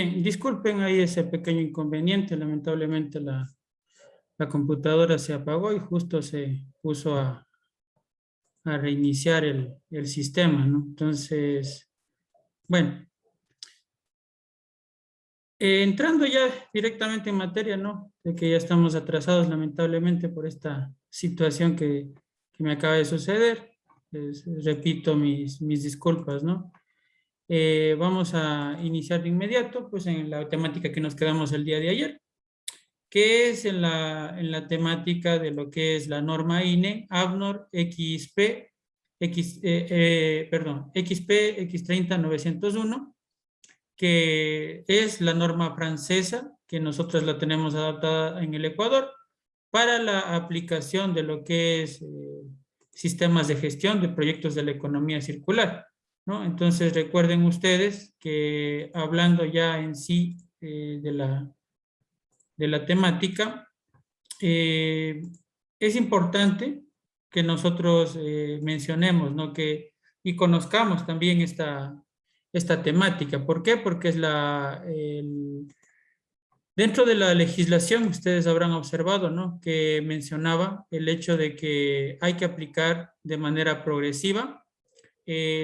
Bien, disculpen ahí ese pequeño inconveniente. Lamentablemente la computadora se apagó y justo se puso a reiniciar el sistema, ¿no? Entonces, bueno, entrando ya directamente en materia, ¿no? De que ya estamos atrasados lamentablemente por esta situación que me acaba de suceder. Repito mis disculpas, ¿no? Vamos a iniciar de inmediato, pues en la temática que nos quedamos el día de ayer, que es en la temática de lo que es la norma INE, ABNOR XP, XP X30901, que es la norma francesa, que nosotros la tenemos adaptada en el Ecuador, para la aplicación de lo que es sistemas de gestión de proyectos de la economía circular, ¿no? Entonces recuerden ustedes que hablando ya en sí de la temática, es importante que nosotros mencionemos, ¿no? Y conozcamos también esta temática. ¿Por qué? Porque dentro de la legislación ustedes habrán observado, ¿no? Que mencionaba el hecho de que hay que aplicar de manera progresiva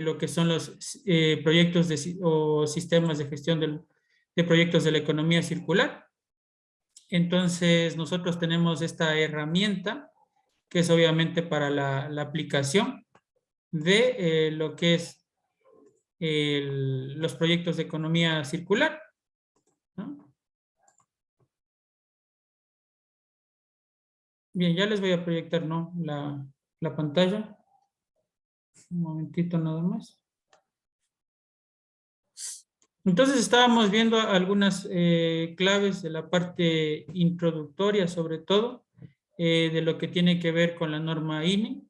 lo que son los proyectos o sistemas de gestión de proyectos de la economía circular. Entonces, nosotros tenemos esta herramienta que es obviamente para la aplicación de lo que es los proyectos de economía circular, ¿no? Bien, ya les voy a proyectar, ¿no? la pantalla. Un momentito nada más. Entonces estábamos viendo algunas claves de la parte introductoria, sobre todo, de lo que tiene que ver con la norma INE.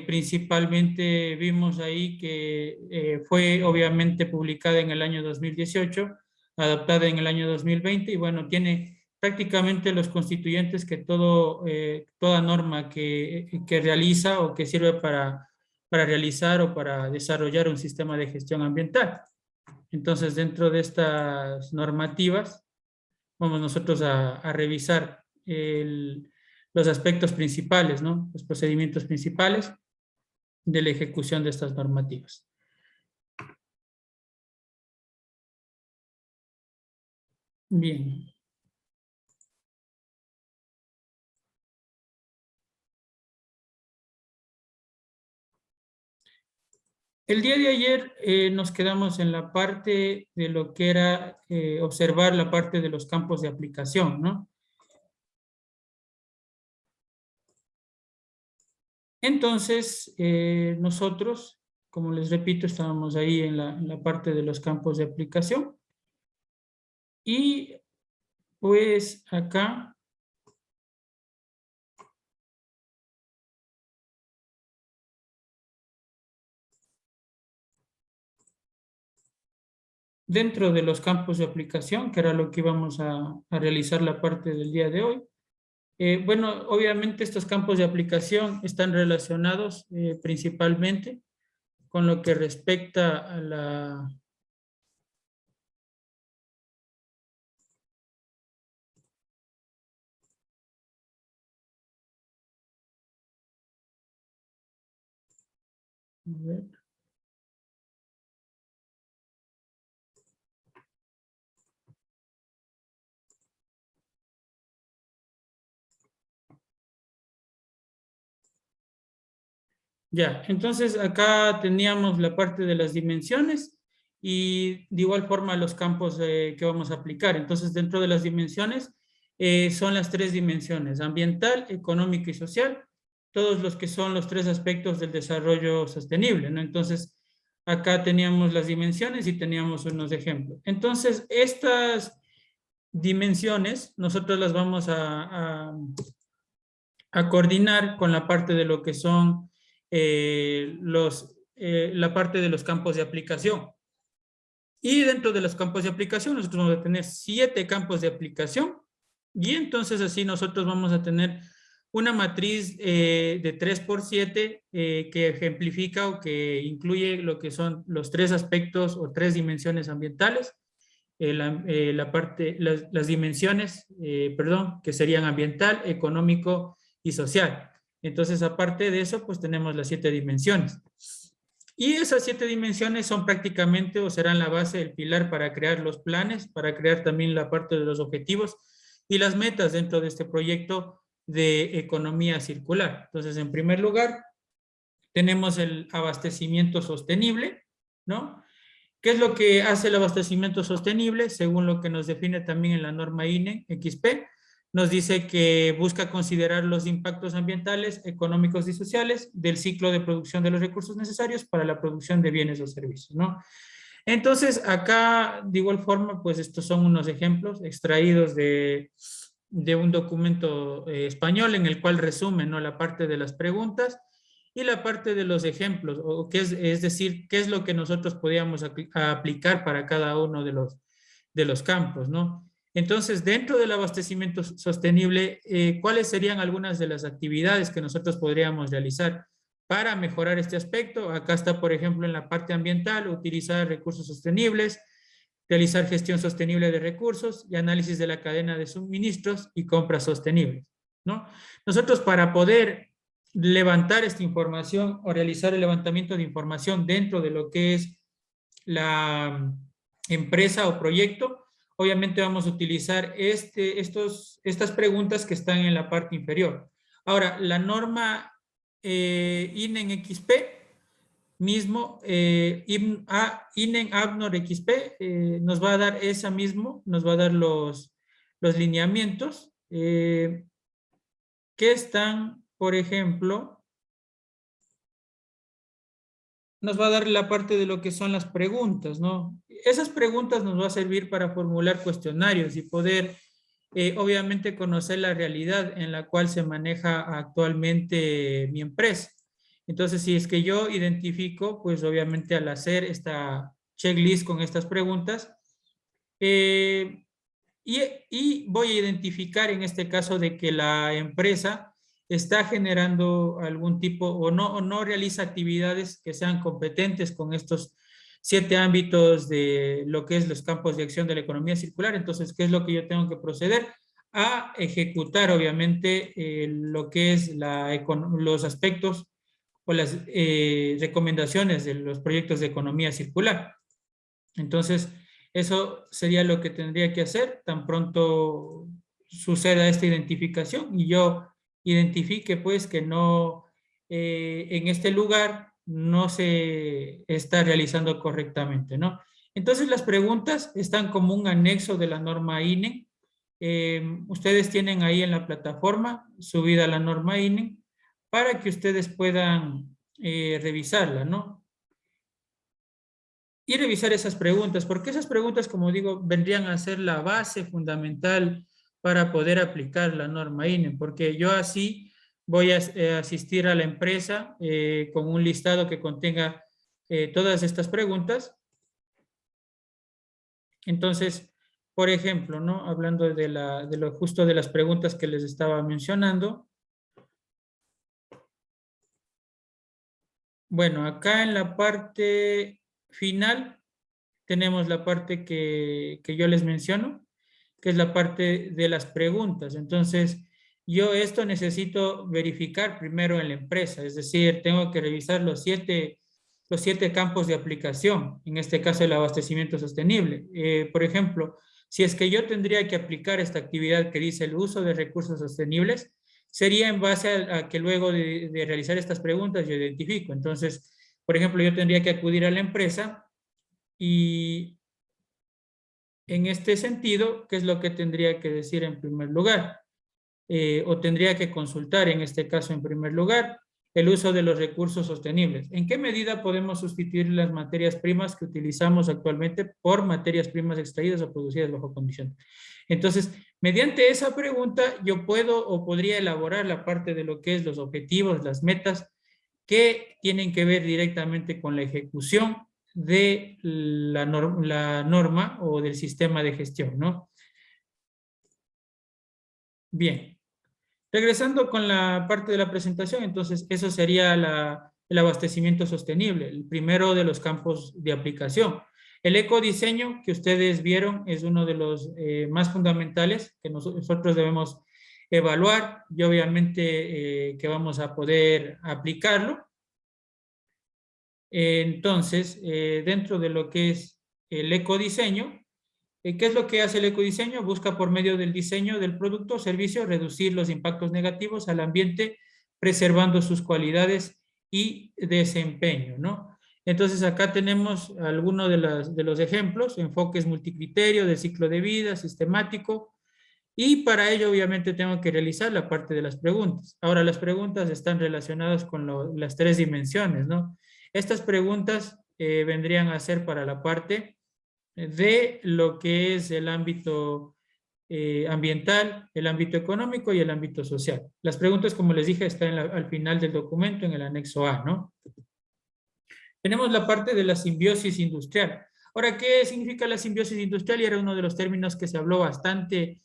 Principalmente vimos ahí que fue obviamente publicada en el año 2018, adaptada en el año 2020 y bueno, tiene prácticamente los constituyentes que toda norma que realiza o que sirve para realizar o para desarrollar un sistema de gestión ambiental. Entonces, dentro de estas normativas, vamos nosotros a revisar los aspectos principales, ¿no? Los procedimientos principales de la ejecución de estas normativas. Bien. El día de ayer nos quedamos en la parte de lo que era observar la parte de los campos de aplicación, ¿no? Entonces, nosotros, como les repito, estábamos ahí en la parte de los campos de aplicación. Y pues acá dentro de los campos de aplicación, que era lo que íbamos a realizar la parte del día de hoy. Bueno, obviamente estos campos de aplicación están relacionados principalmente con lo que respecta a la... A ver. Ya, entonces acá teníamos la parte de las dimensiones y de igual forma los campos que vamos a aplicar. Entonces, dentro de las dimensiones son las tres dimensiones: ambiental, económica y social, todos los que son los tres aspectos del desarrollo sostenible, ¿no? Entonces, acá teníamos las dimensiones y teníamos unos ejemplos. Entonces, estas dimensiones nosotros las vamos a coordinar con la parte de lo que son la parte de los campos de aplicación. Y dentro de los campos de aplicación nosotros vamos a tener 7 campos de aplicación y entonces así nosotros vamos a tener una matriz de 3×7 que ejemplifica o que incluye lo que son los 3 aspectos o 3 dimensiones ambientales, las dimensiones, perdón, que serían ambiental, económico y social. Entonces, aparte de eso, pues tenemos las 7 dimensiones. Y esas 7 dimensiones son prácticamente o serán la base, el pilar para crear los planes, para crear también la parte de los objetivos y las metas dentro de este proyecto de economía circular. Entonces, en primer lugar, tenemos el abastecimiento sostenible, ¿no? ¿Qué es lo que hace el abastecimiento sostenible? Según lo que nos define también en la norma INE XP, nos dice que busca considerar los impactos ambientales, económicos y sociales del ciclo de producción de los recursos necesarios para la producción de bienes o servicios, ¿no? Entonces, acá, de igual forma, pues estos son unos ejemplos extraídos de un documento español en el cual resume, ¿no?, la parte de las preguntas y la parte de los ejemplos, o qué es decir, qué es lo que nosotros podíamos aplicar para cada uno de los campos, ¿no? Entonces, dentro del abastecimiento sostenible, ¿cuáles serían algunas de las actividades que nosotros podríamos realizar para mejorar este aspecto? Acá está, por ejemplo, en la parte ambiental, utilizar recursos sostenibles, realizar gestión sostenible de recursos y análisis de la cadena de suministros y compras sostenibles, ¿no? Nosotros, para poder levantar esta información o realizar el levantamiento de información dentro de lo que es la empresa o proyecto, obviamente vamos a utilizar estas preguntas que están en la parte inferior. Ahora, la norma INEN XP mismo, INEN ABNOR XP nos va a dar esa mismo, nos va a dar los lineamientos que están, por ejemplo, nos va a dar la parte de lo que son las preguntas, ¿no? Esas preguntas nos va a servir para formular cuestionarios y poder, obviamente, conocer la realidad en la cual se maneja actualmente mi empresa. Entonces, si es que yo identifico, pues obviamente al hacer esta checklist con estas preguntas, y voy a identificar en este caso de que la empresa está generando algún tipo o no realiza actividades que sean competentes con estos 7 ámbitos de lo que es los campos de acción de la economía circular. Entonces, ¿qué es lo que yo tengo que proceder? A ejecutar, obviamente, lo que es los aspectos o las recomendaciones de los proyectos de economía circular. Entonces, eso sería lo que tendría que hacer tan pronto suceda esta identificación y yo identifique pues que no, en este lugar no se está realizando correctamente, ¿no? Entonces las preguntas están como un anexo de la norma INE. Ustedes tienen ahí en la plataforma subida la norma INE para que ustedes puedan revisarla, ¿no? Y revisar esas preguntas, porque esas preguntas, como digo, vendrían a ser la base fundamental para poder aplicar la norma INE, porque yo así voy a asistir a la empresa con un listado que contenga todas estas preguntas. Entonces, por ejemplo, ¿no?, hablando de lo justo de las preguntas que les estaba mencionando. Bueno, acá en la parte final tenemos la parte que yo les menciono, que es la parte de las preguntas. Entonces, yo esto necesito verificar primero en la empresa, es decir, tengo que revisar los siete campos de aplicación, en este caso el abastecimiento sostenible. Por ejemplo, si es que yo tendría que aplicar esta actividad que dice el uso de recursos sostenibles, sería en base a que luego de realizar estas preguntas yo identifico. Entonces, por ejemplo, yo tendría que acudir a la empresa y en este sentido, ¿qué es lo que tendría que decir en primer lugar? O tendría que consultar, en este caso, en primer lugar, el uso de los recursos sostenibles. ¿En qué medida podemos sustituir las materias primas que utilizamos actualmente por materias primas extraídas o producidas bajo condiciones? Entonces, mediante esa pregunta, yo puedo o podría elaborar la parte de lo que es los objetivos, las metas, que tienen que ver directamente con la ejecución de la norma o del sistema de gestión, ¿no? Bien. Regresando con la parte de la presentación, entonces eso sería el abastecimiento sostenible, el primero de los campos de aplicación. El ecodiseño que ustedes vieron es uno de los más fundamentales que nosotros debemos evaluar y obviamente que vamos a poder aplicarlo. Entonces, dentro de lo que es el ecodiseño, ¿qué es lo que hace el ecodiseño? Busca por medio del diseño del producto o servicio reducir los impactos negativos al ambiente, preservando sus cualidades y desempeño, ¿no? Entonces acá tenemos algunos de los ejemplos, enfoques multicriterio, de ciclo de vida, sistemático, y para ello obviamente tengo que realizar la parte de las preguntas. Ahora las preguntas están relacionadas con las tres dimensiones, ¿no? Estas preguntas vendrían a ser para la parte de lo que es el ámbito ambiental, el ámbito económico y el ámbito social. Las preguntas, como les dije, están al final del documento en el anexo A, ¿no? Tenemos la parte de la simbiosis industrial. Ahora, ¿qué significa la simbiosis industrial? Y era uno de los términos que se habló bastante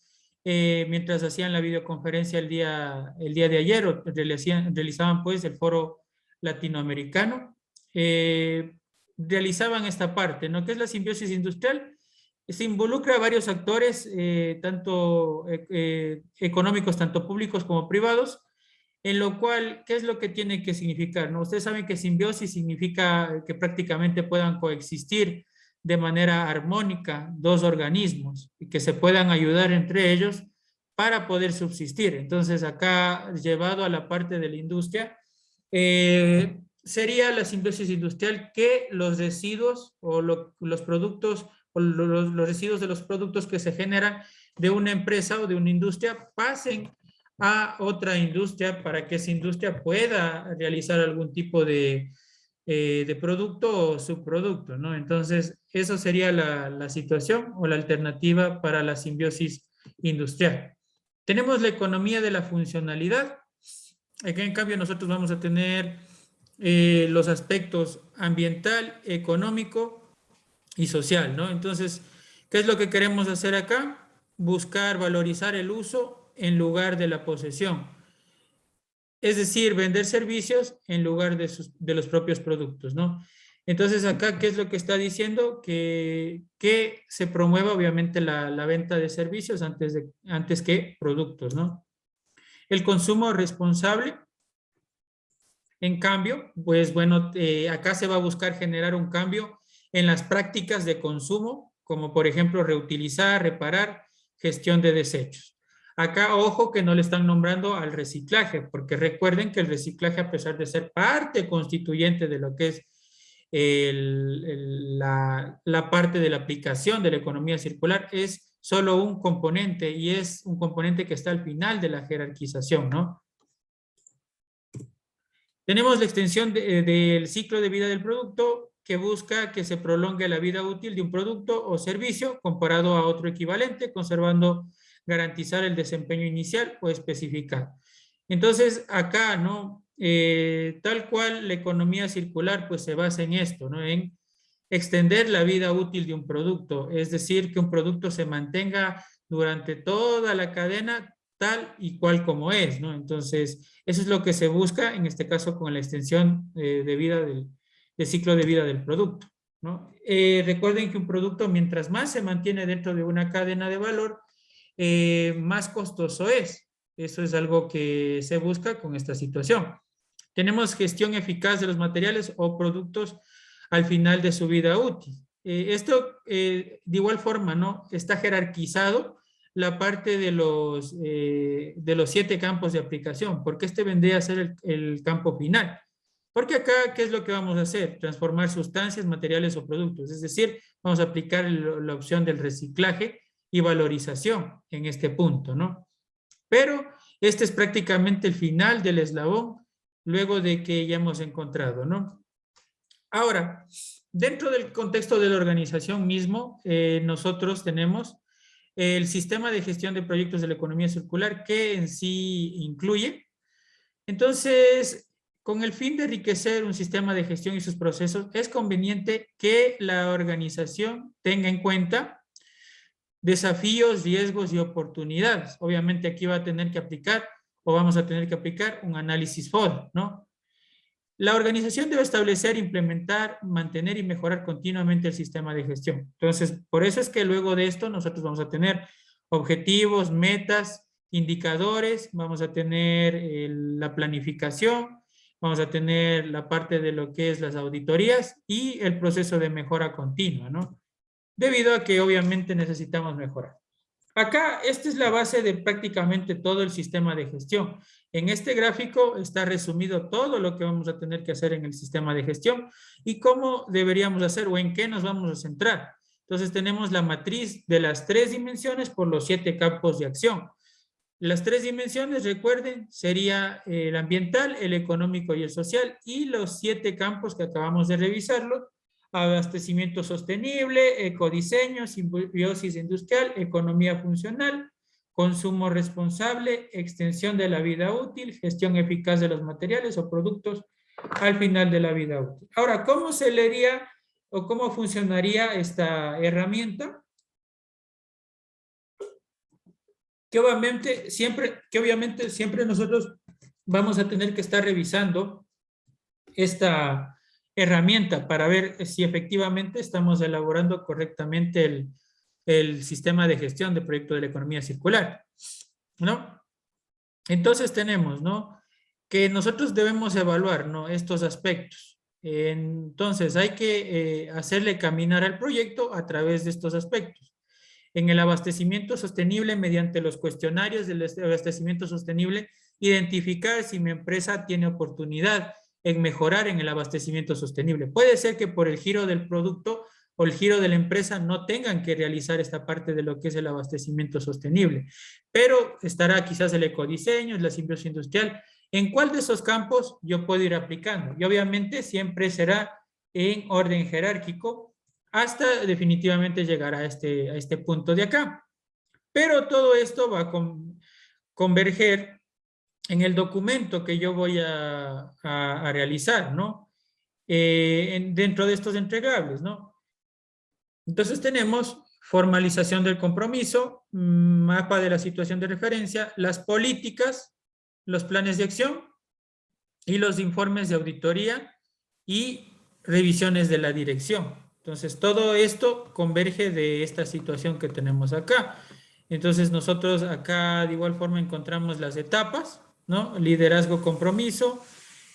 mientras hacían la videoconferencia el día de ayer, o realizaban pues el foro latinoamericano. Realizaban esta parte, ¿no? ¿Qué es la simbiosis industrial? Se involucra a varios actores, tanto económicos, tanto públicos como privados, en lo cual, ¿qué es lo que tiene que significar? ¿No? Ustedes saben que simbiosis significa que prácticamente puedan coexistir de manera armónica dos organismos y que se puedan ayudar entre ellos para poder subsistir. Entonces, acá, llevado a la parte de la industria, sería la simbiosis industrial que los residuos o los productos o los residuos de los productos que se generan de una empresa o de una industria pasen a otra industria para que esa industria pueda realizar algún tipo de producto o subproducto, ¿no? Entonces, eso sería la situación o la alternativa para la simbiosis industrial. Tenemos la economía de la funcionalidad. Aquí, en cambio, nosotros vamos a tener los aspectos ambiental, económico y social, ¿no? Entonces, ¿qué es lo que queremos hacer acá? Buscar valorizar el uso en lugar de la posesión. Es decir, vender servicios en lugar de los propios productos, ¿no? Entonces, acá, ¿qué es lo que está diciendo? Que se promueva, obviamente, la venta de servicios antes que productos, ¿no? El consumo responsable, en cambio, pues bueno, acá se va a buscar generar un cambio en las prácticas de consumo, como por ejemplo reutilizar, reparar, gestión de desechos. Acá, ojo que no le están nombrando al reciclaje, porque recuerden que el reciclaje, a pesar de ser parte constituyente de lo que es la parte de la aplicación de la economía circular, es solo un componente y es un componente que está al final de la jerarquización, ¿no? Tenemos la extensión del ciclo de vida del producto que busca que se prolongue la vida útil de un producto o servicio comparado a otro equivalente, conservando, garantizar el desempeño inicial o especificar. Entonces, acá, ¿no? Tal cual la economía circular, pues se basa en esto, ¿no? En extender la vida útil de un producto, es decir, que un producto se mantenga durante toda la cadena tal y cual como es, ¿no? Entonces, eso es lo que se busca, en este caso, con la extensión de vida del ciclo de vida del producto, ¿no? Recuerden que un producto, mientras más se mantiene dentro de una cadena de valor, más costoso es. Eso es algo que se busca con esta situación. Tenemos gestión eficaz de los materiales o productos al final de su vida útil. Esto, de igual forma, ¿no? Está jerarquizado la parte de los 7 campos de aplicación, porque este vendría a ser el campo final. Porque acá, ¿qué es lo que vamos a hacer? Transformar sustancias, materiales o productos. Es decir, vamos a aplicar la opción del reciclaje y valorización en este punto, ¿no? Pero este es prácticamente el final del eslabón luego de que ya hemos encontrado, ¿no? Ahora, dentro del contexto de la organización mismo, nosotros tenemos el sistema de gestión de proyectos de la economía circular que en sí incluye. Entonces, con el fin de enriquecer un sistema de gestión y sus procesos, es conveniente que la organización tenga en cuenta desafíos, riesgos y oportunidades. Obviamente aquí va a tener que aplicar o vamos a tener que aplicar un análisis FOD, ¿no? La organización debe establecer, implementar, mantener y mejorar continuamente el sistema de gestión. Entonces, por eso es que luego de esto nosotros vamos a tener objetivos, metas, indicadores, vamos a tener la planificación, vamos a tener la parte de lo que es las auditorías y el proceso de mejora continua, ¿no? Debido a que obviamente necesitamos mejorar. Acá, esta es la base de prácticamente todo el sistema de gestión. En este gráfico está resumido todo lo que vamos a tener que hacer en el sistema de gestión y cómo deberíamos hacer o en qué nos vamos a centrar. Entonces tenemos la matriz de las 3 dimensiones por los 7 campos de acción. Las 3 dimensiones, recuerden, sería el ambiental, el económico y el social, y los 7 campos que acabamos de revisarlo: abastecimiento sostenible, ecodiseño, simbiosis industrial, economía funcional, consumo responsable, extensión de la vida útil, gestión eficaz de los materiales o productos al final de la vida útil. Ahora, ¿cómo se leería o cómo funcionaría esta herramienta? Que obviamente siempre nosotros vamos a tener que estar revisando esta herramienta para ver si efectivamente estamos elaborando correctamente el sistema de gestión de proyecto de la economía circular, ¿no? Entonces tenemos, ¿no?, que nosotros debemos evaluar, ¿no?, estos aspectos. Entonces hay que hacerle caminar al proyecto a través de estos aspectos. En el abastecimiento sostenible, mediante los cuestionarios del abastecimiento sostenible, identificar si mi empresa tiene oportunidad en mejorar en el abastecimiento sostenible. Puede ser que por el giro del producto o el giro de la empresa no tengan que realizar esta parte de lo que es el abastecimiento sostenible, pero estará quizás el ecodiseño, la simbiosis industrial. ¿En cuál de esos campos yo puedo ir aplicando? Y obviamente siempre será en orden jerárquico hasta definitivamente llegar a este punto de acá. Pero todo esto va a converger en el documento que yo voy a realizar, ¿no? Dentro de estos entregables, ¿no? Entonces tenemos formalización del compromiso, mapa de la situación de referencia, las políticas, los planes de acción y los informes de auditoría y revisiones de la dirección. Entonces todo esto converge de esta situación que tenemos acá. Entonces nosotros acá de igual forma encontramos las etapas, ¿no? Liderazgo, compromiso,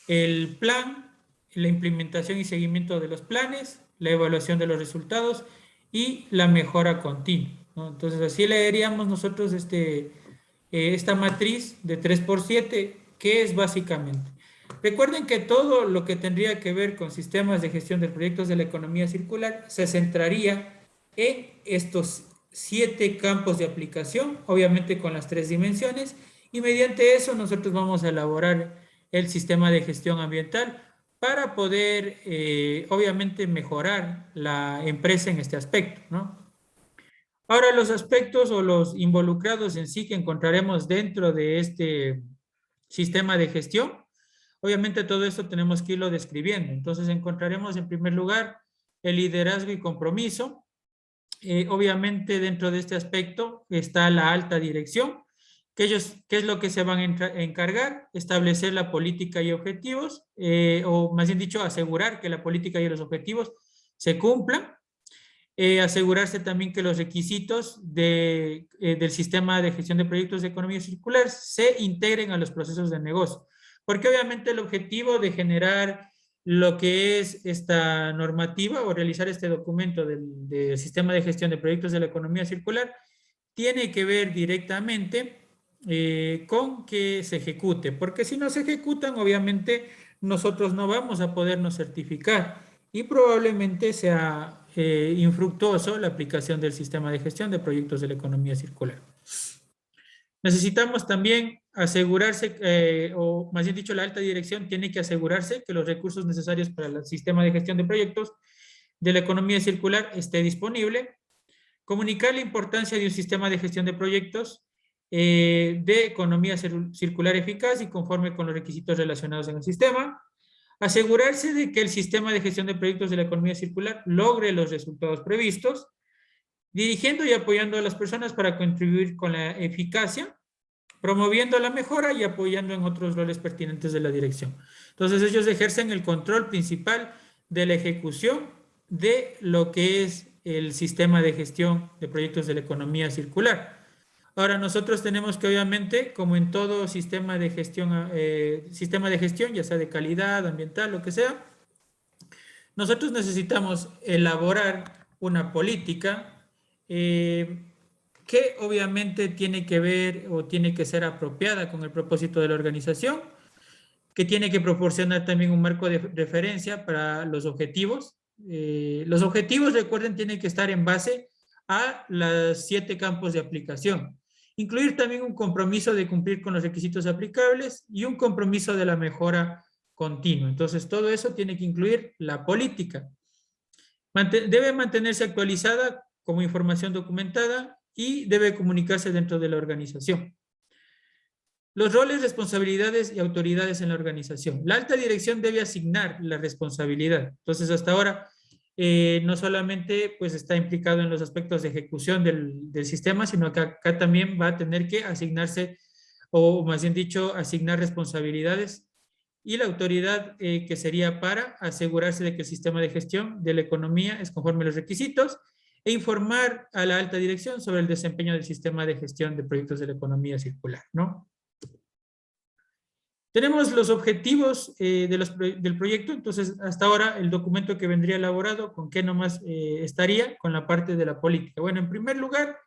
el plan, la implementación y seguimiento de los planes, la evaluación de los resultados y la mejora continua, ¿no? Entonces así leeríamos nosotros esta matriz de 3x7, que es básicamente. Recuerden que todo lo que tendría que ver con sistemas de gestión de proyectos de la economía circular se centraría en estos 7 campos de aplicación, obviamente con las 3 dimensiones, y mediante eso nosotros vamos a elaborar el sistema de gestión ambiental para poder, obviamente, mejorar la empresa en este aspecto, ¿no? Ahora, los aspectos o los involucrados en sí que encontraremos dentro de este sistema de gestión, obviamente todo esto tenemos que irlo describiendo. Entonces encontraremos en primer lugar el liderazgo y compromiso. Obviamente dentro de este aspecto está la alta dirección, que ellos, ¿qué es lo que se van a encargar? Establecer la política y objetivos, o más bien dicho, asegurar que la política y los objetivos se cumplan. Asegurarse también que los requisitos del sistema de gestión de proyectos de economía circular se integren a los procesos de negocio. Porque obviamente el objetivo de generar lo que es esta normativa o realizar este documento del sistema de gestión de proyectos de la economía circular tiene que ver directamente con que se ejecute. Porque si no se ejecutan, obviamente nosotros no vamos a podernos certificar y probablemente sea infructuoso la aplicación del sistema de gestión de proyectos de la economía circular. Necesitamos también asegurarse, o más bien dicho, la alta dirección tiene que asegurarse que los recursos necesarios para el sistema de gestión de proyectos de la economía circular esté disponible. Comunicar la importancia de un sistema de gestión de proyectos de economía circular eficaz y conforme con los requisitos relacionados en el sistema. Asegurarse de que el sistema de gestión de proyectos de la economía circular logre los resultados previstos, dirigiendo y apoyando a las personas para contribuir con la eficacia promoviendo la mejora y apoyando en otros roles pertinentes de la dirección. Entonces ellos ejercen el control principal de la ejecución de lo que es el sistema de gestión de proyectos de la economía circular. Ahora nosotros tenemos que obviamente, como en todo sistema de gestión, ya sea de calidad, ambiental, lo que sea, nosotros necesitamos elaborar una política que obviamente tiene que ver o tiene que ser apropiada con el propósito de la organización, que tiene que proporcionar también un marco de referencia para los objetivos. Los objetivos, recuerden, tienen que estar en base a los 7 campos de aplicación. Incluir también un compromiso de cumplir con los requisitos aplicables y un compromiso de la mejora continua. Entonces, todo eso tiene que incluir la política. Debe mantenerse actualizada como información documentada y debe comunicarse dentro de la organización. Los roles, responsabilidades y autoridades en la organización. La alta dirección debe asignar la responsabilidad. Entonces, hasta ahora, no solamente pues, está implicado en los aspectos de ejecución del sistema, sino que acá también va a tener que asignarse, o más bien dicho, asignar responsabilidades y la autoridad que sería para asegurarse de que el sistema de gestión de la economía es conforme a los requisitos e informar a la alta dirección sobre el desempeño del sistema de gestión de proyectos de la economía circular, ¿no? Tenemos los objetivos del proyecto, entonces hasta ahora el documento que vendría elaborado, ¿con qué nomás estaría? Con la parte de la política. Bueno, en primer lugar,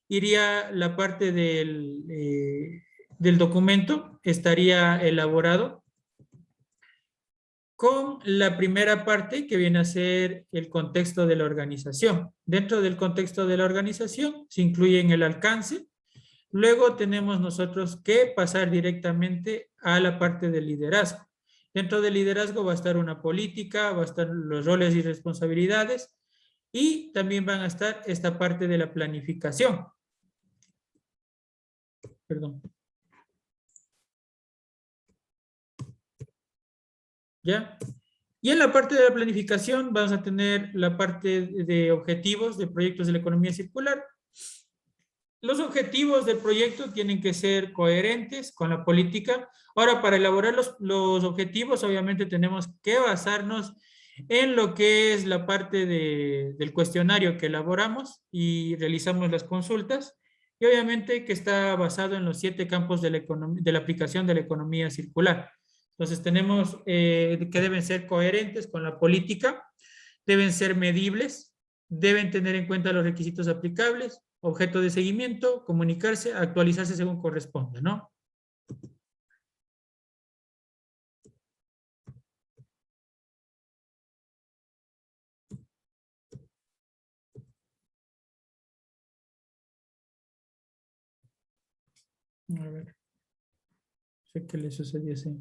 iría la parte del documento, estaría elaborado con la primera parte que viene a ser el contexto de la organización. Dentro del contexto de la organización se incluyen el alcance. Luego tenemos nosotros que pasar directamente a la parte del liderazgo. Dentro del liderazgo va a estar una política, va a estar los roles y responsabilidades y también van a estar esta parte de la planificación. Perdón. ¿Ya? Y en la parte de la planificación vamos a tener la parte de objetivos de proyectos de la economía circular. Los objetivos del proyecto tienen que ser coherentes con la política. Ahora, para elaborar los objetivos, obviamente tenemos que basarnos en lo que es la parte del cuestionario que elaboramos y realizamos las consultas. Y obviamente que está basado en los 7 campos de la aplicación de la economía circular. Entonces tenemos que deben ser coherentes con la política, deben ser medibles, deben tener en cuenta los requisitos aplicables, objeto de seguimiento, comunicarse, actualizarse según corresponda, ¿no? A ver, sé que le sucedió así.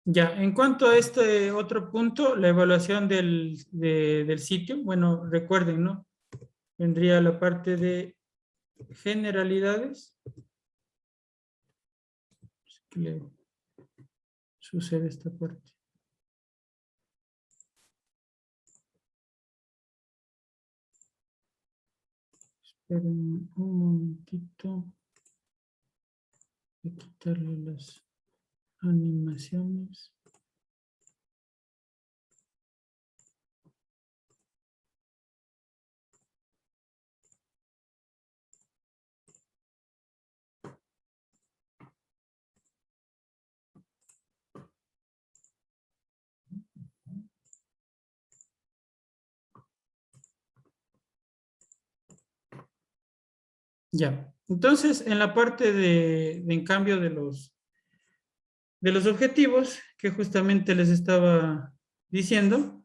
Ya, en cuanto a este otro punto, la evaluación del sitio, bueno, recuerden, ¿no? Vendría la parte de generalidades. ¿Qué le sucede esta parte? Esperen un momentito. Voy a quitarle las animaciones. Ya, entonces en la parte en cambio de los objetivos que justamente les estaba diciendo,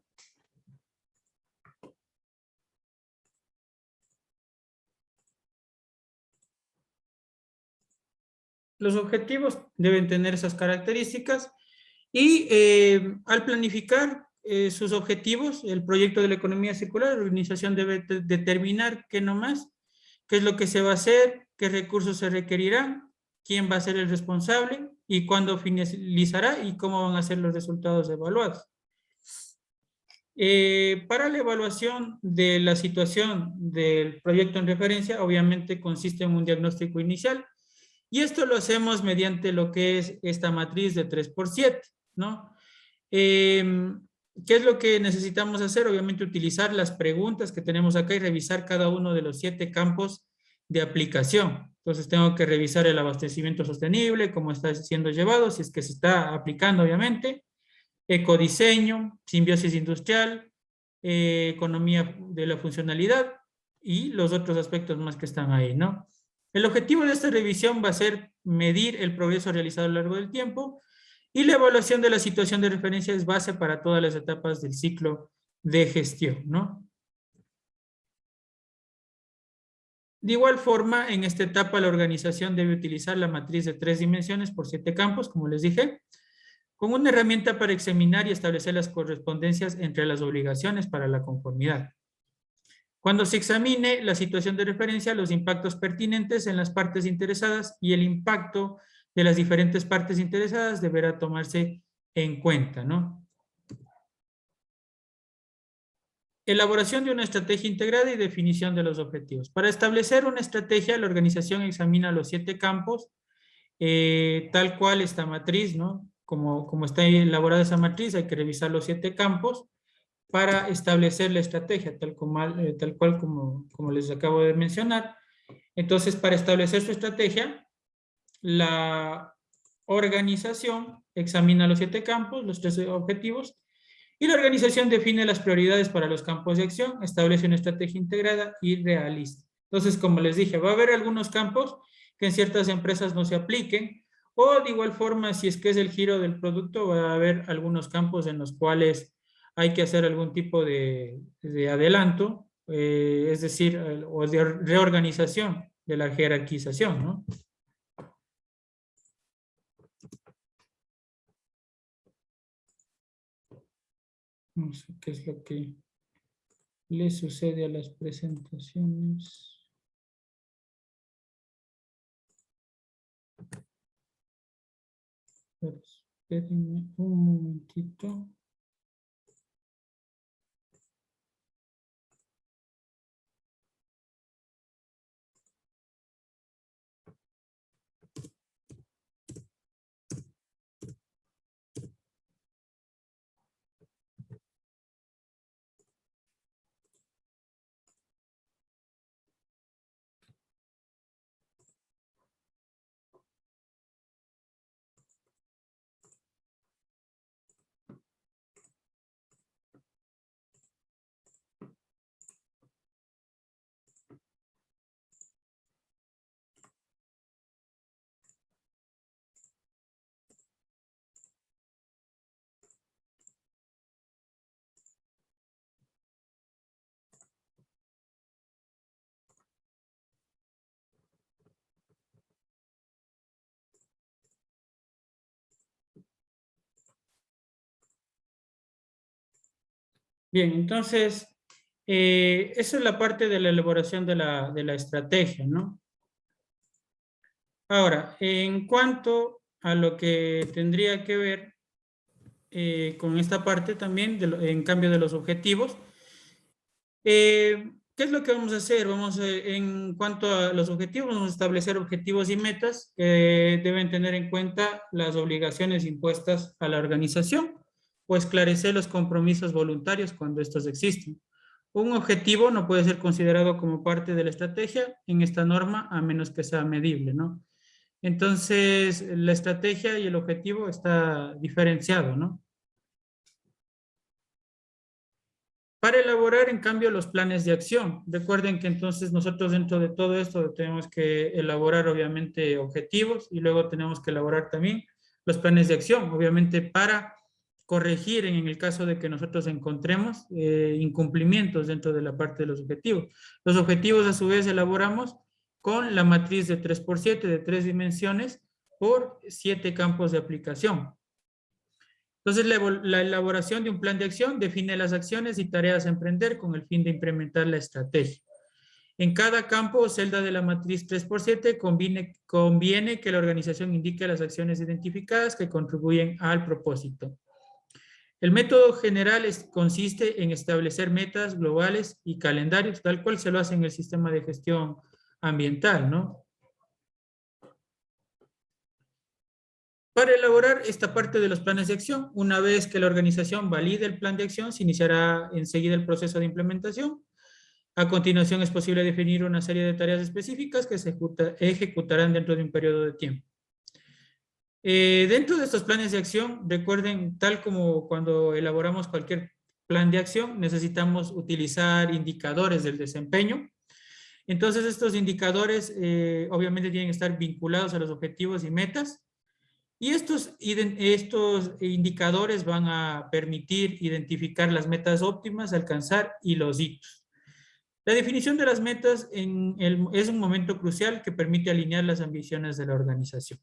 los objetivos deben tener esas características y al planificar sus objetivos, el proyecto de la economía circular, la organización debe determinar qué nomás, qué es lo que se va a hacer, qué recursos se requerirán, quién va a ser el responsable y cuándo finalizará y cómo van a ser los resultados evaluados. Para la evaluación de la situación del proyecto en referencia, obviamente consiste en un diagnóstico inicial y esto lo hacemos mediante lo que es esta matriz de 3x7, ¿no? ¿Qué es lo que necesitamos hacer? Obviamente utilizar las preguntas que tenemos acá y revisar cada uno de los 7 campos de aplicación. Entonces tengo que revisar el abastecimiento sostenible, cómo está siendo llevado, si es que se está aplicando, obviamente, ecodiseño, simbiosis industrial, economía de la funcionalidad y los otros aspectos más que están ahí, ¿no? El objetivo de esta revisión va a ser medir el progreso realizado a lo largo del tiempo y la evaluación de la situación de referencia es base para todas las etapas del ciclo de gestión, ¿no? De igual forma, en esta etapa la organización debe utilizar la matriz de 3 dimensiones por 7 campos, como les dije, con una herramienta para examinar y establecer las correspondencias entre las obligaciones para la conformidad. Cuando se examine la situación de referencia, los impactos pertinentes en las partes interesadas y el impacto de las diferentes partes interesadas deberá tomarse en cuenta, ¿no? Elaboración de una estrategia integrada y definición de los objetivos. Para establecer una estrategia, la organización examina los 7 campos, tal cual esta matriz, ¿no? Como está elaborada esa matriz, hay que revisar los 7 campos para establecer la estrategia, tal cual como les acabo de mencionar. Entonces, para establecer su estrategia, la organización examina los 7 campos, los 3 objetivos, y la organización define las prioridades para los campos de acción, establece una estrategia integrada y realista. Entonces, como les dije, va a haber algunos campos que en ciertas empresas no se apliquen, o de igual forma, si es que es el giro del producto, va a haber algunos campos en los cuales hay que hacer algún tipo de adelanto, es decir, o de reorganización de la jerarquización, ¿no? No sé qué es lo que le sucede a las presentaciones. Pero espérenme un momentito. Bien, entonces, esa es la parte de la elaboración de la estrategia, ¿no? Ahora, en cuanto a lo que tendría que ver con esta parte también, en cambio de los objetivos, ¿qué es lo que vamos a hacer? En cuanto a los objetivos, vamos a establecer objetivos y metas que deben tener en cuenta las obligaciones impuestas a la organización o esclarecer los compromisos voluntarios cuando estos existen. Un objetivo no puede ser considerado como parte de la estrategia en esta norma a menos que sea medible, ¿no? Entonces, la estrategia y el objetivo está diferenciado, ¿no? Para elaborar, en cambio, los planes de acción. Recuerden que entonces nosotros dentro de todo esto tenemos que elaborar, obviamente, objetivos y luego tenemos que elaborar también los planes de acción, obviamente, para corregir en el caso de que nosotros encontremos incumplimientos dentro de la parte de los objetivos. Los objetivos, a su vez, elaboramos con la matriz de 3x7 de 3 dimensiones por 7 campos de aplicación. Entonces, la elaboración de un plan de acción define las acciones y tareas a emprender con el fin de implementar la estrategia. En cada campo o celda de la matriz 3x7 conviene que la organización indique las acciones identificadas que contribuyen al propósito. El método general consiste en establecer metas globales y calendarios, tal cual se lo hace en el sistema de gestión ambiental, ¿no? Para elaborar esta parte de los planes de acción, una vez que la organización valide el plan de acción, se iniciará enseguida el proceso de implementación. A continuación, es posible definir una serie de tareas específicas que se ejecutarán dentro de un periodo de tiempo. Dentro de estos planes de acción, recuerden, tal como cuando elaboramos cualquier plan de acción, necesitamos utilizar indicadores del desempeño. Entonces, estos indicadores obviamente tienen que estar vinculados a los objetivos y metas. Y estos indicadores van a permitir identificar las metas óptimas, alcanzar y los hitos. La definición de las metas es un momento crucial que permite alinear las ambiciones de la organización.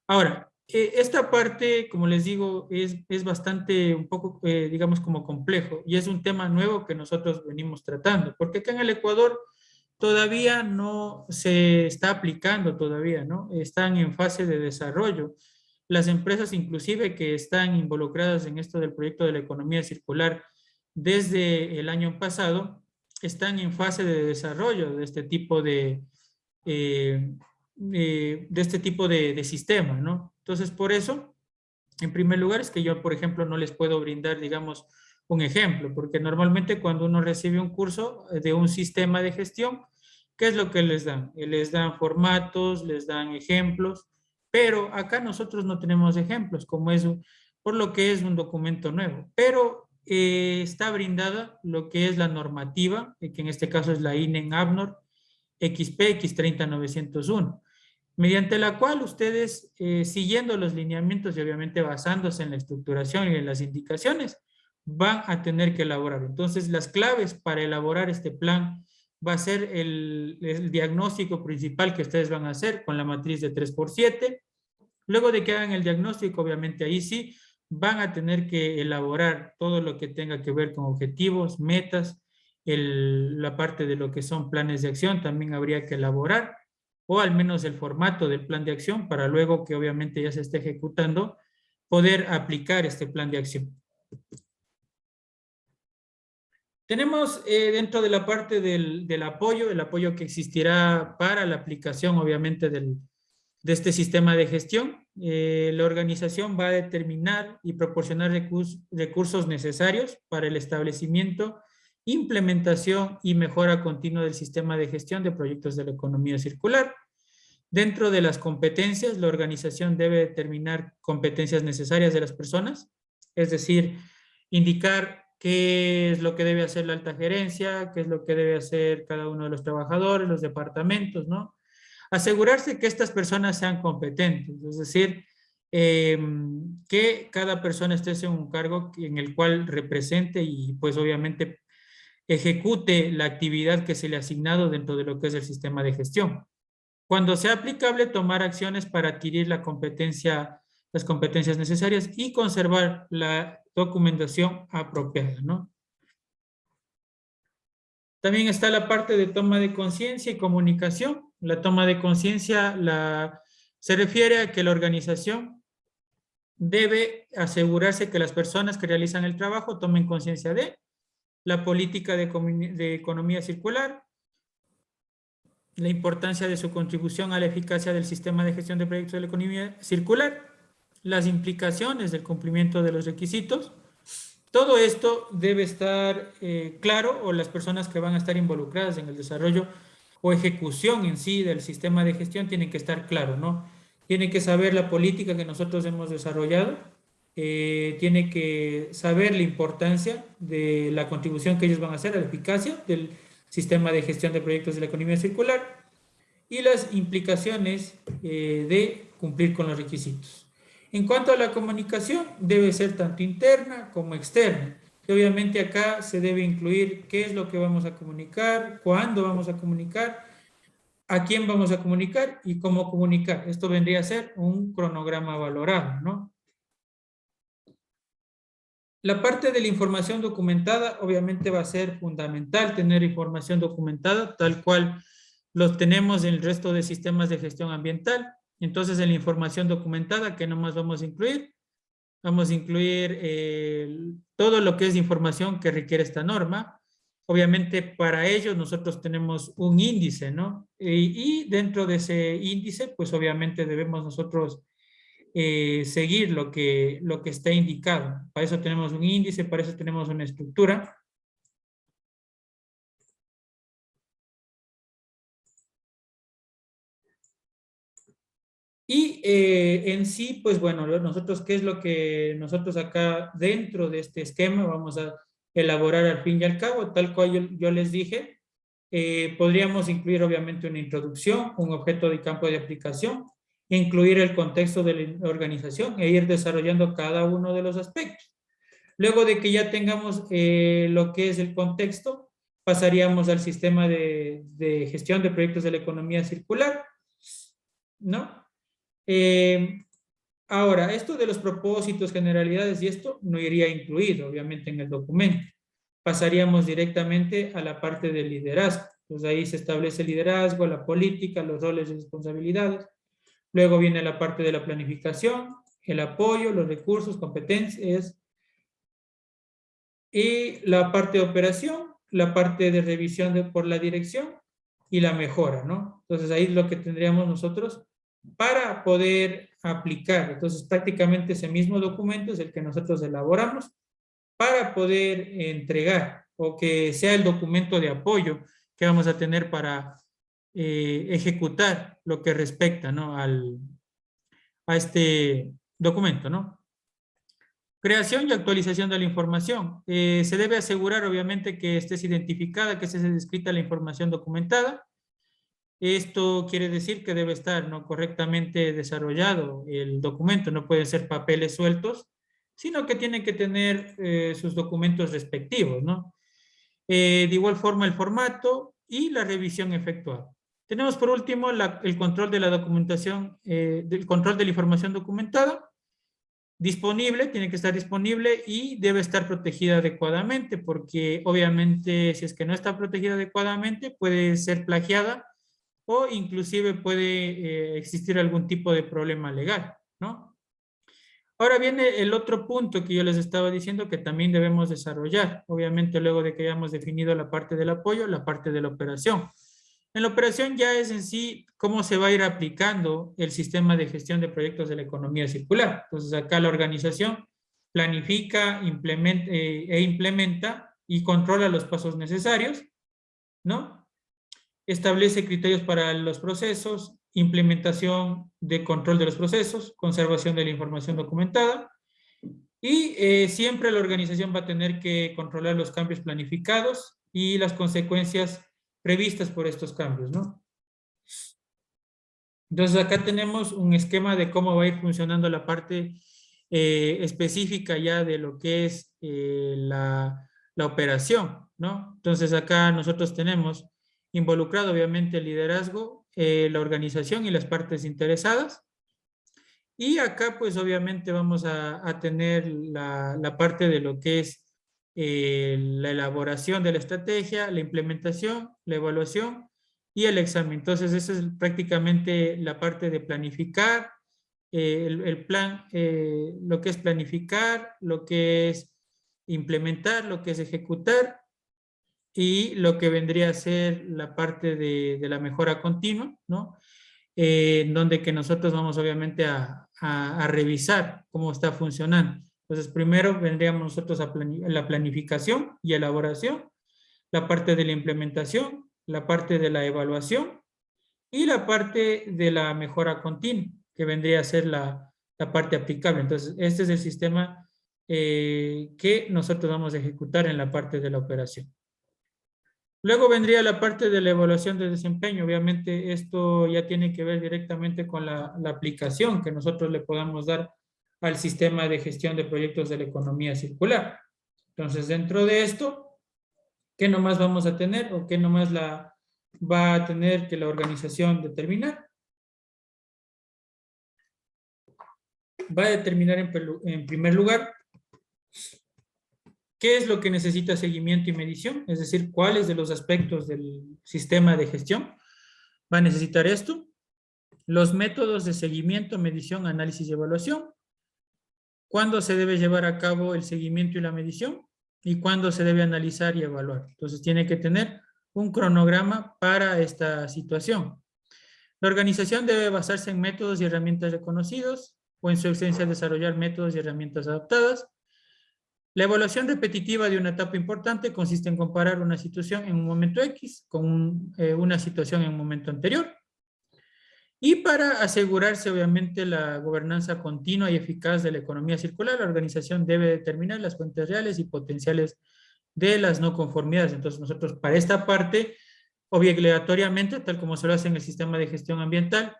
Ahora, esta parte, como les digo, es bastante, un poco, digamos, como complejo, y es un tema nuevo que nosotros venimos tratando, porque acá en el Ecuador todavía no se está aplicando todavía, ¿no? Están en fase de desarrollo. Las empresas inclusive que están involucradas en esto del proyecto de la economía circular desde el año pasado, están en fase de desarrollo de este tipo de sistema, ¿no? Entonces, por eso, en primer lugar, es que yo, por ejemplo, no les puedo brindar, digamos, un ejemplo, porque normalmente cuando uno recibe un curso de un sistema de gestión, ¿qué es lo que les dan? Les dan formatos, les dan ejemplos, pero acá nosotros no tenemos ejemplos, como es, por lo que es un documento nuevo, pero está brindada lo que es la normativa, que en este caso es la INEN ABNOR XP X30901, mediante la cual ustedes, siguiendo los lineamientos y obviamente basándose en la estructuración y en las indicaciones, van a tener que elaborar. Entonces, las claves para elaborar este plan va a ser el diagnóstico principal que ustedes van a hacer con la matriz de 3x7. Luego de que hagan el diagnóstico, obviamente ahí sí van a tener que elaborar todo lo que tenga que ver con objetivos, metas, la parte de lo que son planes de acción también habría que elaborar, o al menos el formato del plan de acción para luego que obviamente ya se esté ejecutando, poder aplicar este plan de acción. Tenemos dentro de la parte del apoyo, el apoyo que existirá para la aplicación obviamente de este sistema de gestión. La organización va a determinar y proporcionar recursos necesarios para el establecimiento, implementación y mejora continua del sistema de gestión de proyectos de la economía circular. Dentro de las competencias, la organización debe determinar competencias necesarias de las personas, es decir, indicar qué es lo que debe hacer la alta gerencia, qué es lo que debe hacer cada uno de los trabajadores, los departamentos, ¿no? Asegurarse que estas personas sean competentes, es decir, que cada persona esté en un cargo en el cual represente y pues obviamente ejecute la actividad que se le ha asignado dentro de lo que es el sistema de gestión. Cuando sea aplicable, tomar acciones para adquirir las competencias necesarias y conservar la documentación apropiada, ¿no? También está la parte de toma de conciencia y comunicación. La toma de conciencia se refiere a que la organización debe asegurarse que las personas que realizan el trabajo tomen conciencia de la política de economía circular, la importancia de su contribución a la eficacia del sistema de gestión de proyectos de la economía circular, las implicaciones del cumplimiento de los requisitos. Todo esto debe estar claro, o las personas que van a estar involucradas en el desarrollo o ejecución en sí del sistema de gestión tienen que estar claro, ¿no? Tienen que saber la política que nosotros hemos desarrollado, tiene que saber la importancia de la contribución que ellos van a hacer a la eficacia del sistema de gestión de proyectos de la economía circular y las implicaciones de cumplir con los requisitos. En cuanto a la comunicación, debe ser tanto interna como externa. Y obviamente acá se debe incluir qué es lo que vamos a comunicar, cuándo vamos a comunicar, a quién vamos a comunicar y cómo comunicar. Esto vendría a ser un cronograma valorado, ¿no? La parte de la información documentada obviamente va a ser fundamental tener información documentada tal cual los tenemos en el resto de sistemas de gestión ambiental. Entonces, en la información documentada, ¿qué nomás vamos a incluir? Vamos a incluir todo lo que es información que requiere esta norma. Obviamente, para ello nosotros tenemos un índice, ¿no? Y dentro de ese índice, pues obviamente debemos nosotros seguir lo que está indicado. Para eso tenemos un índice, para eso tenemos una estructura. Y en sí, pues bueno, nosotros, ¿qué es lo que nosotros acá dentro de este esquema vamos a elaborar al fin y al cabo? Tal cual yo les dije, podríamos incluir obviamente una introducción, un objeto de campo de aplicación, incluir el contexto de la organización e ir desarrollando cada uno de los aspectos. Luego de que ya tengamos lo que es el contexto, pasaríamos al sistema de gestión de proyectos de la economía circular, ¿no? Ahora, esto de los propósitos, generalidades y esto no iría incluido, obviamente, en el documento. Pasaríamos directamente a la parte del liderazgo. Pues ahí se establece el liderazgo, la política, los roles y responsabilidades. Luego viene la parte de la planificación, el apoyo, los recursos, competencias, y la parte de operación, la parte de revisión por la dirección y la mejora, ¿no? Entonces ahí es lo que tendríamos nosotros para poder aplicar. Entonces prácticamente ese mismo documento es el que nosotros elaboramos para poder entregar o que sea el documento de apoyo que vamos a tener para ejecutar lo que respecta, ¿no? A este documento, ¿no? Creación y actualización de la información. Se debe asegurar, obviamente, que esté identificada, que esté descrita la información documentada. Esto quiere decir que debe estar, ¿no?, correctamente desarrollado el documento. No pueden ser papeles sueltos, sino que tiene que tener sus documentos respectivos, ¿no? De igual forma, el formato y la revisión efectuada. Tenemos, por último, el control de la documentación, del control de la información documentada. Disponible, tiene que estar disponible y debe estar protegida adecuadamente, porque obviamente si es que no está protegida adecuadamente puede ser plagiada o inclusive puede existir algún tipo de problema legal, ¿no? Ahora viene el otro punto que yo les estaba diciendo que también debemos desarrollar, obviamente luego de que hayamos definido la parte del apoyo, la parte de la operación. En la operación ya es en sí cómo se va a ir aplicando el sistema de gestión de proyectos de la economía circular. Entonces acá la organización planifica, implementa y controla los pasos necesarios, ¿no? Establece criterios para los procesos, implementación de control de los procesos, conservación de la información documentada y siempre la organización va a tener que controlar los cambios planificados y las consecuencias previstas por estos cambios, ¿no? Entonces acá tenemos un esquema de cómo va a ir funcionando la parte específica ya de lo que es la operación, ¿no? Entonces acá nosotros tenemos involucrado obviamente el liderazgo, la organización y las partes interesadas. Y acá pues obviamente vamos a tener la parte de lo que es la elaboración de la estrategia, la implementación, la evaluación y el examen. Entonces esa es prácticamente la parte de planificar, el plan, lo que es planificar, lo que es implementar, lo que es ejecutar y lo que vendría a ser la parte de la mejora continua, ¿no? En donde que nosotros vamos obviamente a revisar cómo está funcionando. Entonces, primero vendríamos nosotros a la planificación y elaboración, la parte de la implementación, la parte de la evaluación y la parte de la mejora continua, que vendría a ser la parte aplicable. Entonces, este es el sistema que nosotros vamos a ejecutar en la parte de la operación. Luego vendría la parte de la evaluación de desempeño. Obviamente esto ya tiene que ver directamente con la aplicación que nosotros le podamos dar al sistema de gestión de proyectos de la economía circular. Entonces, dentro de esto, ¿qué nomás vamos a tener o qué nomás la va a tener que la organización determinar. Va a determinar en primer lugar qué es lo que necesita seguimiento y medición, es decir, cuáles de los aspectos del sistema de gestión va a necesitar esto, los métodos de seguimiento, medición, análisis y evaluación, cuándo se debe llevar a cabo el seguimiento y la medición y cuándo se debe analizar y evaluar. Entonces tiene que tener un cronograma para esta situación. La organización debe basarse en métodos y herramientas reconocidos o en su esencia desarrollar métodos y herramientas adaptadas. La evaluación repetitiva de una etapa importante consiste en comparar una situación en un momento X con una situación en un momento anterior. Y para asegurarse, obviamente, la gobernanza continua y eficaz de la economía circular, la organización debe determinar las fuentes reales y potenciales de las no conformidades. Entonces, nosotros para esta parte, obligatoriamente, tal como se lo hace en el sistema de gestión ambiental,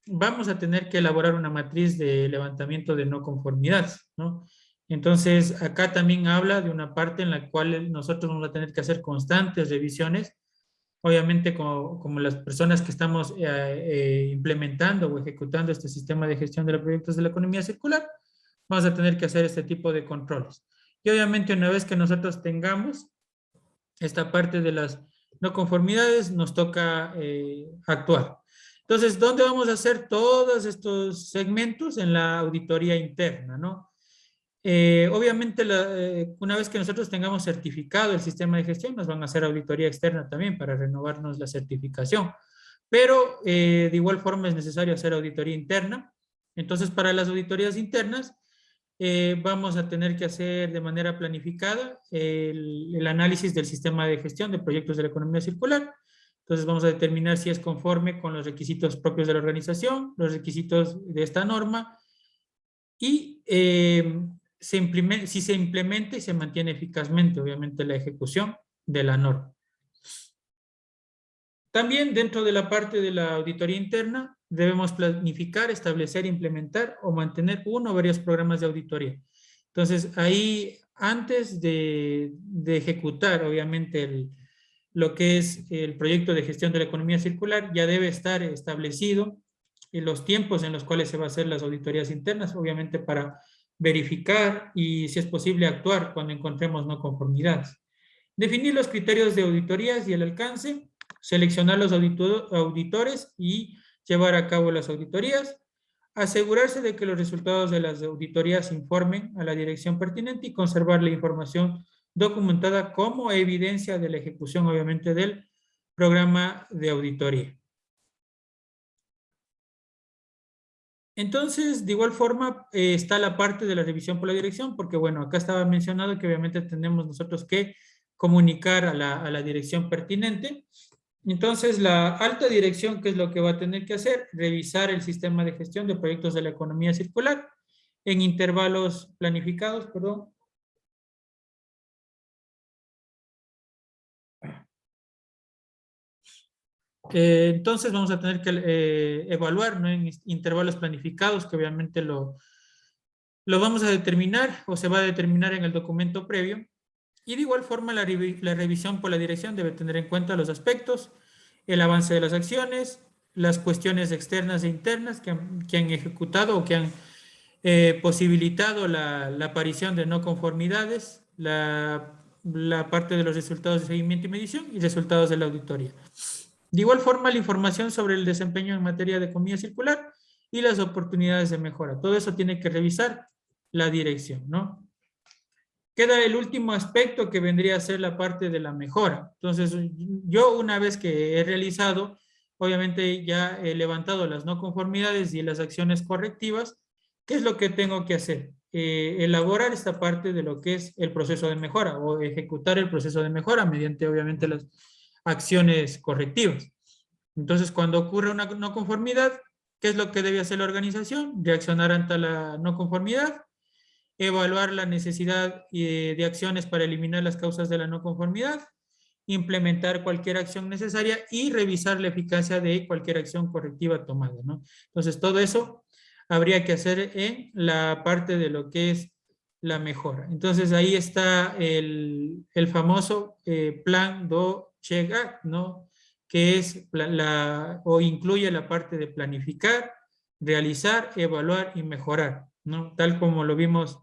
vamos a tener que elaborar una matriz de levantamiento de no conformidades, ¿no? Entonces, acá también habla de una parte en la cual nosotros vamos a tener que hacer constantes revisiones, obviamente como las personas que estamos implementando o ejecutando este sistema de gestión de los proyectos de la economía circular, vamos a tener que hacer este tipo de controles. Y obviamente una vez que nosotros tengamos esta parte de las no conformidades, nos toca actuar. Entonces, ¿dónde vamos a hacer todos estos segmentos? En la auditoría interna, ¿no? Obviamente, una vez que nosotros tengamos certificado el sistema de gestión, nos van a hacer auditoría externa también para renovarnos la certificación. Pero de igual forma es necesario hacer auditoría interna. Entonces, para las auditorías internas, vamos a tener que hacer de manera planificada el análisis del sistema de gestión de proyectos de la economía circular. Entonces, vamos a determinar si es conforme con los requisitos propios de la organización, los requisitos de esta norma y si se implementa y se mantiene eficazmente, obviamente, la ejecución de la norma. También dentro de la parte de la auditoría interna, debemos planificar, establecer, implementar o mantener uno o varios programas de auditoría. Entonces, ahí, antes de ejecutar, obviamente, lo que es el proyecto de gestión de la economía circular, ya debe estar establecido los tiempos en los cuales se va a hacer las auditorías internas, obviamente para verificar y, si es posible, actuar cuando encontremos no conformidades. Definir los criterios de auditorías y el alcance, seleccionar los auditores y llevar a cabo las auditorías, asegurarse de que los resultados de las auditorías informen a la dirección pertinente y conservar la información documentada como evidencia de la ejecución, obviamente, del programa de auditoría. Entonces, de igual forma, está la parte de la revisión por la dirección, porque bueno, acá estaba mencionado que obviamente tenemos nosotros que comunicar a la dirección pertinente. Entonces, la alta dirección, ¿qué es lo que va a tener que hacer? Revisar el sistema de gestión de proyectos de la economía circular en intervalos planificados, perdón. Entonces, vamos a tener que evaluar, ¿no?, en intervalos planificados, que obviamente lo vamos a determinar o se va a determinar en el documento previo. Y de igual forma, la revisión por la dirección debe tener en cuenta los aspectos, el avance de las acciones, las cuestiones externas e internas que han ejecutado o que han posibilitado la aparición de no conformidades, la parte de los resultados de seguimiento y medición y resultados de la auditoría. De igual forma, la información sobre el desempeño en materia de economía circular y las oportunidades de mejora. Todo eso tiene que revisar la dirección, ¿no? Queda el último aspecto, que vendría a ser la parte de la mejora. Entonces, yo una vez que he realizado, obviamente ya he levantado las no conformidades y las acciones correctivas, ¿qué es lo que tengo que hacer? Elaborar esta parte de lo que es el proceso de mejora o ejecutar el proceso de mejora mediante, obviamente, las acciones correctivas. Entonces, cuando ocurre una no conformidad, ¿qué es lo que debe hacer la organización? Reaccionar ante la no conformidad, evaluar la necesidad de acciones para eliminar las causas de la no conformidad, implementar cualquier acción necesaria y revisar la eficacia de cualquier acción correctiva tomada, ¿no? Entonces, todo eso habría que hacer en la parte de lo que es la mejora. Entonces, ahí está el famoso plan do chegar, ¿no?, que es o incluye la parte de planificar, realizar, evaluar y mejorar, ¿no? Tal como lo vimos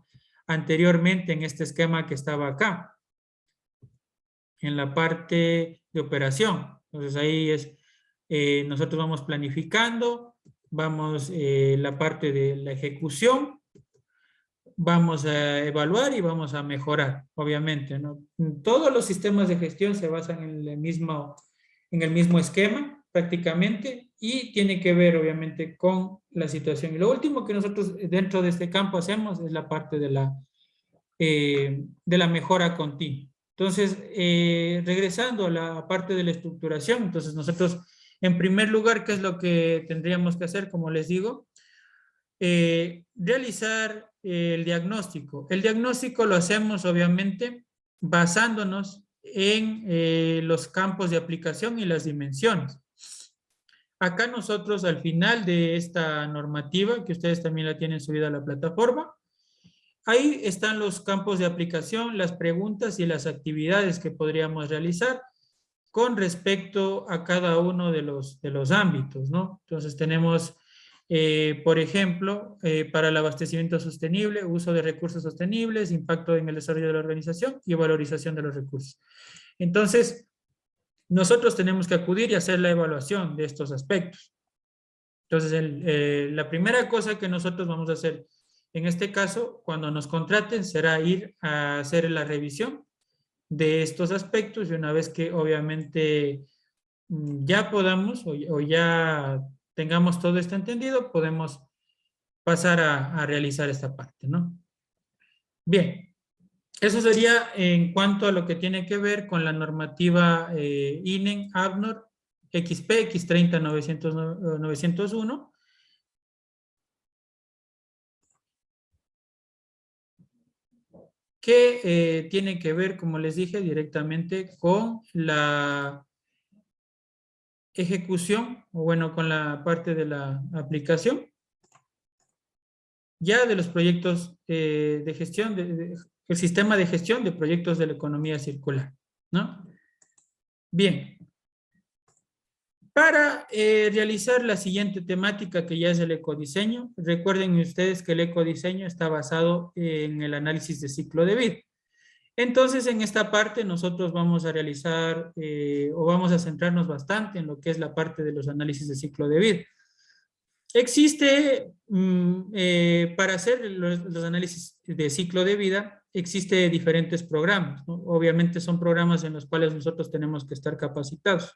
anteriormente en este esquema que estaba acá, en la parte de operación. Entonces ahí es, nosotros vamos planificando, vamos la parte de la ejecución, vamos a evaluar y vamos a mejorar, obviamente, ¿no? Todos los sistemas de gestión se basan en el mismo esquema, prácticamente, y tiene que ver, obviamente, con la situación. Y lo último que nosotros dentro de este campo hacemos es la parte de la mejora continua. Entonces, regresando a la parte de la estructuración, entonces nosotros, en primer lugar, ¿qué es lo que tendríamos que hacer? Como les digo, realizar el diagnóstico. El diagnóstico lo hacemos, obviamente, basándonos en los campos de aplicación y las dimensiones. Acá nosotros, al final de esta normativa, que ustedes también la tienen subida a la plataforma, ahí están los campos de aplicación, las preguntas y las actividades que podríamos realizar con respecto a cada uno de los ámbitos, ¿no? Entonces tenemos, por ejemplo, para el abastecimiento sostenible, uso de recursos sostenibles, impacto en el desarrollo de la organización y valorización de los recursos. Entonces, nosotros tenemos que acudir y hacer la evaluación de estos aspectos. Entonces, la primera cosa que nosotros vamos a hacer en este caso, cuando nos contraten, será ir a hacer la revisión de estos aspectos y una vez que obviamente ya podamos o ya tengamos todo esto entendido, podemos pasar a realizar esta parte, ¿no? Bien, eso sería en cuanto a lo que tiene que ver con la normativa INEN ABNOR XP X30-901, que tiene que ver, como les dije, directamente con la ejecución, o bueno, con la parte de la aplicación, ya de los proyectos de gestión, el sistema de gestión de proyectos de la economía circular, ¿no? Bien. Para realizar la siguiente temática, que ya es el ecodiseño, recuerden ustedes que el ecodiseño está basado en el análisis de ciclo de vida. Entonces, en esta parte nosotros vamos a realizar o vamos a centrarnos bastante en lo que es la parte de los análisis de ciclo de vida. Existe, para hacer los análisis de ciclo de vida, existe diferentes programas, ¿no? Obviamente son programas en los cuales nosotros tenemos que estar capacitados.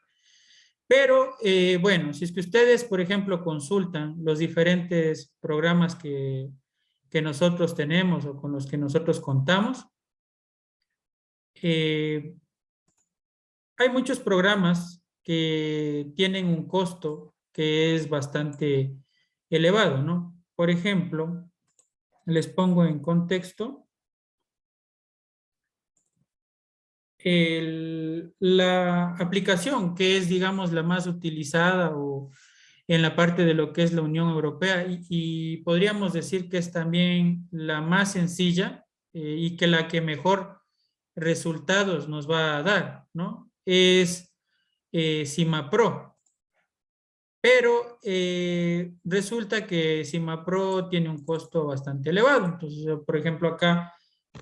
Pero, bueno, si es que ustedes, por ejemplo, consultan los diferentes programas que nosotros tenemos o con los que nosotros contamos, hay muchos programas que tienen un costo que es bastante elevado, ¿no? Por ejemplo, les pongo en contexto, la aplicación que es, digamos, la más utilizada o en la parte de lo que es la Unión Europea y podríamos decir que es también la más sencilla y que la que mejor resultados nos va a dar, ¿no? Es CIMAPRO. Pero resulta que CIMAPRO tiene un costo bastante elevado. Entonces, yo, por ejemplo, acá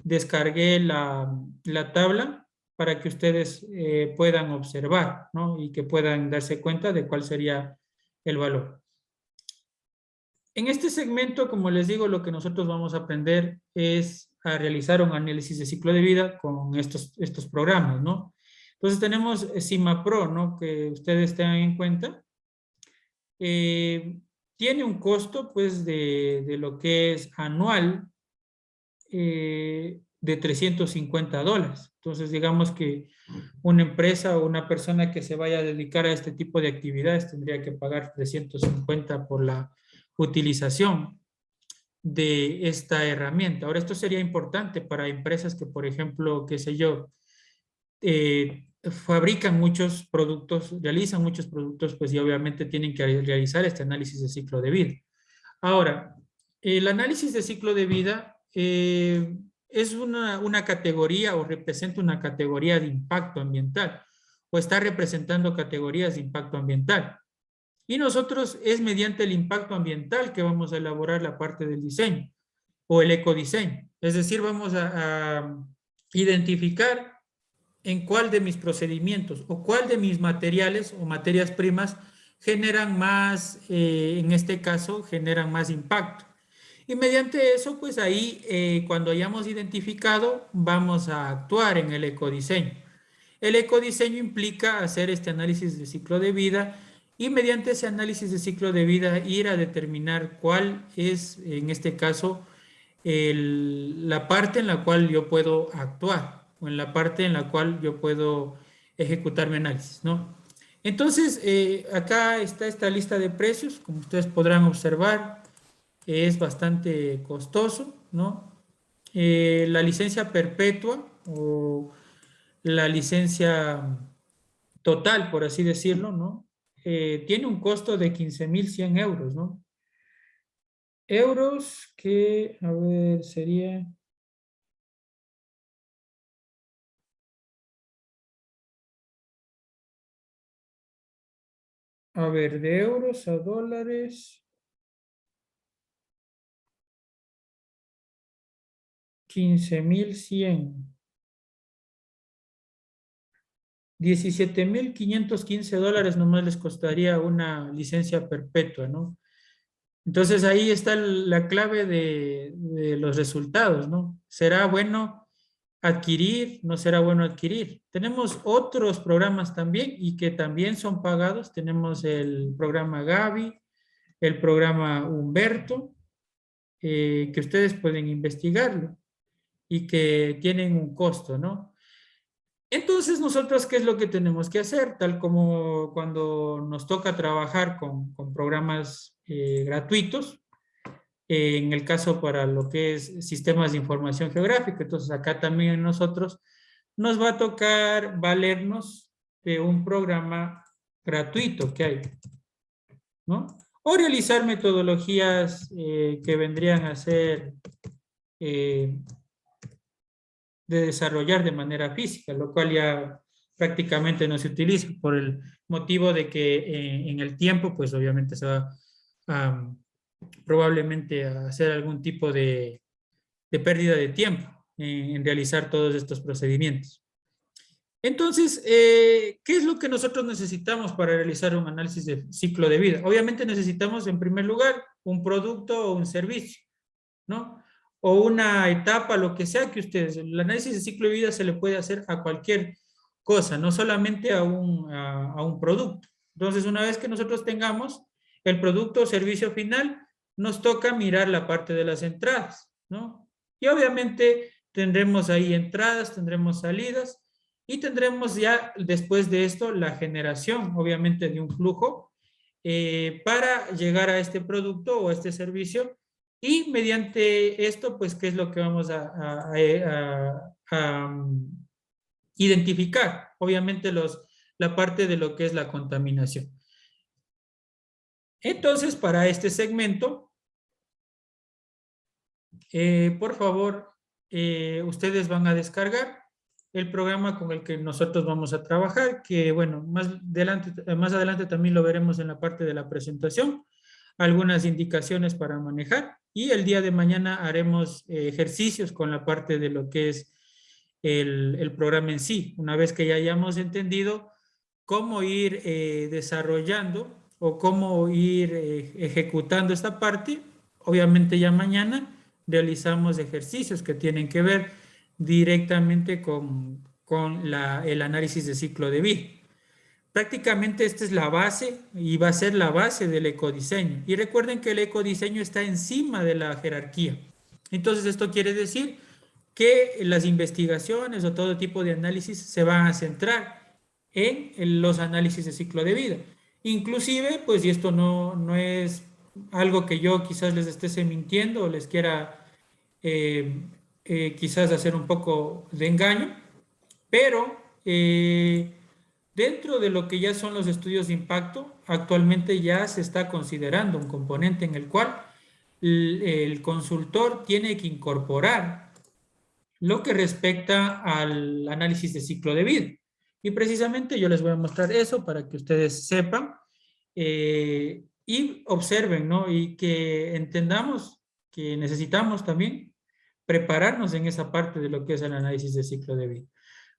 descargué la tabla para que ustedes puedan observar, ¿no? Y que puedan darse cuenta de cuál sería el valor. En este segmento, como les digo, lo que nosotros vamos a aprender es a realizar un análisis de ciclo de vida con estos programas, ¿no? Entonces tenemos CIMAPRO, ¿no? Que ustedes tengan en cuenta. Tiene un costo, pues, de lo que es anual de $350. Entonces, digamos que una empresa o una persona que se vaya a dedicar a este tipo de actividades tendría que pagar 350 por la utilización de esta herramienta. Ahora, esto sería importante para empresas que, por ejemplo, qué sé yo, fabrican muchos productos, realizan muchos productos, pues y obviamente tienen que realizar este análisis de ciclo de vida. Ahora, el análisis de ciclo de vida es una categoría o representa una categoría de impacto ambiental. o está representando categorías de impacto ambiental. Y nosotros es mediante el impacto ambiental que vamos a elaborar la parte del diseño o el ecodiseño. Es decir, vamos a identificar en cuál de mis procedimientos o cuál de mis materiales o materias primas generan más, en este caso, generan más impacto. Y mediante eso, pues ahí, cuando hayamos identificado, vamos a actuar en el ecodiseño. El ecodiseño implica hacer este análisis de ciclo de vida y mediante ese análisis de ciclo de vida ir a determinar cuál es, en este caso, la parte en la cual yo puedo actuar o en la parte en la cual yo puedo ejecutar mi análisis, ¿no? Entonces, acá está esta lista de precios, como ustedes podrán observar, es bastante costoso, ¿no? La licencia perpetua o la licencia total, por así decirlo, ¿no? Tiene un costo de 15.100 euros, ¿no? Euros que, a ver, sería... A ver, de euros a dólares, 15.100. 17.515 dólares nomás les costaría una licencia perpetua, ¿no? Entonces ahí está la clave de los resultados, ¿no? ¿Será bueno adquirir? ¿No será bueno adquirir? Tenemos otros programas también y que también son pagados. Tenemos el programa Gavi, el programa Humberto, que ustedes pueden investigarlo y que tienen un costo, ¿no? Entonces, nosotros, ¿qué es lo que tenemos que hacer? Tal como cuando nos toca trabajar con programas gratuitos, en el caso para lo que es sistemas de información geográfica. Entonces, acá también nosotros nos va a tocar valernos de un programa gratuito que hay, ¿no? O realizar metodologías que vendrían a ser de desarrollar de manera física, lo cual ya prácticamente no se utiliza por el motivo de que en el tiempo, pues obviamente se va probablemente a hacer algún tipo de pérdida de tiempo en realizar todos estos procedimientos. Entonces, ¿qué es lo que nosotros necesitamos para realizar un análisis de ciclo de vida? Obviamente necesitamos, en primer lugar, un producto o un servicio, ¿no? O una etapa, lo que sea que ustedes, el análisis de ciclo de vida se le puede hacer a cualquier cosa, no solamente a un producto. Entonces, una vez que nosotros tengamos el producto o servicio final, nos toca mirar la parte de las entradas, ¿no? Y obviamente tendremos ahí entradas, tendremos salidas y tendremos ya después de esto la generación, obviamente, de un flujo para llegar a este producto o a este servicio. Y mediante esto, pues, ¿qué es lo que vamos a identificar? Obviamente la parte de lo que es la contaminación. Entonces, para este segmento, por favor, ustedes van a descargar el programa con el que nosotros vamos a trabajar, que bueno, más adelante también lo veremos en la parte de la presentación, algunas indicaciones para manejar y el día de mañana haremos ejercicios con la parte de lo que es el programa en sí, una vez que ya hayamos entendido cómo ir desarrollando o cómo ir ejecutando esta parte. Obviamente ya mañana realizamos ejercicios que tienen que ver directamente con el análisis de ciclo de vida. Prácticamente esta es la base y va a ser la base del ecodiseño. Y recuerden que el ecodiseño está encima de la jerarquía. Entonces esto quiere decir que las investigaciones o todo tipo de análisis se van a centrar en los análisis de ciclo de vida. Inclusive, pues, y esto no es algo que yo quizás les esté mintiendo o les quiera quizás hacer un poco de engaño, pero dentro de lo que ya son los estudios de impacto, actualmente ya se está considerando un componente en el cual el consultor tiene que incorporar lo que respecta al análisis de ciclo de vida. Y precisamente yo les voy a mostrar eso para que ustedes sepan y observen, ¿no? Y que entendamos que necesitamos también prepararnos en esa parte de lo que es el análisis de ciclo de vida.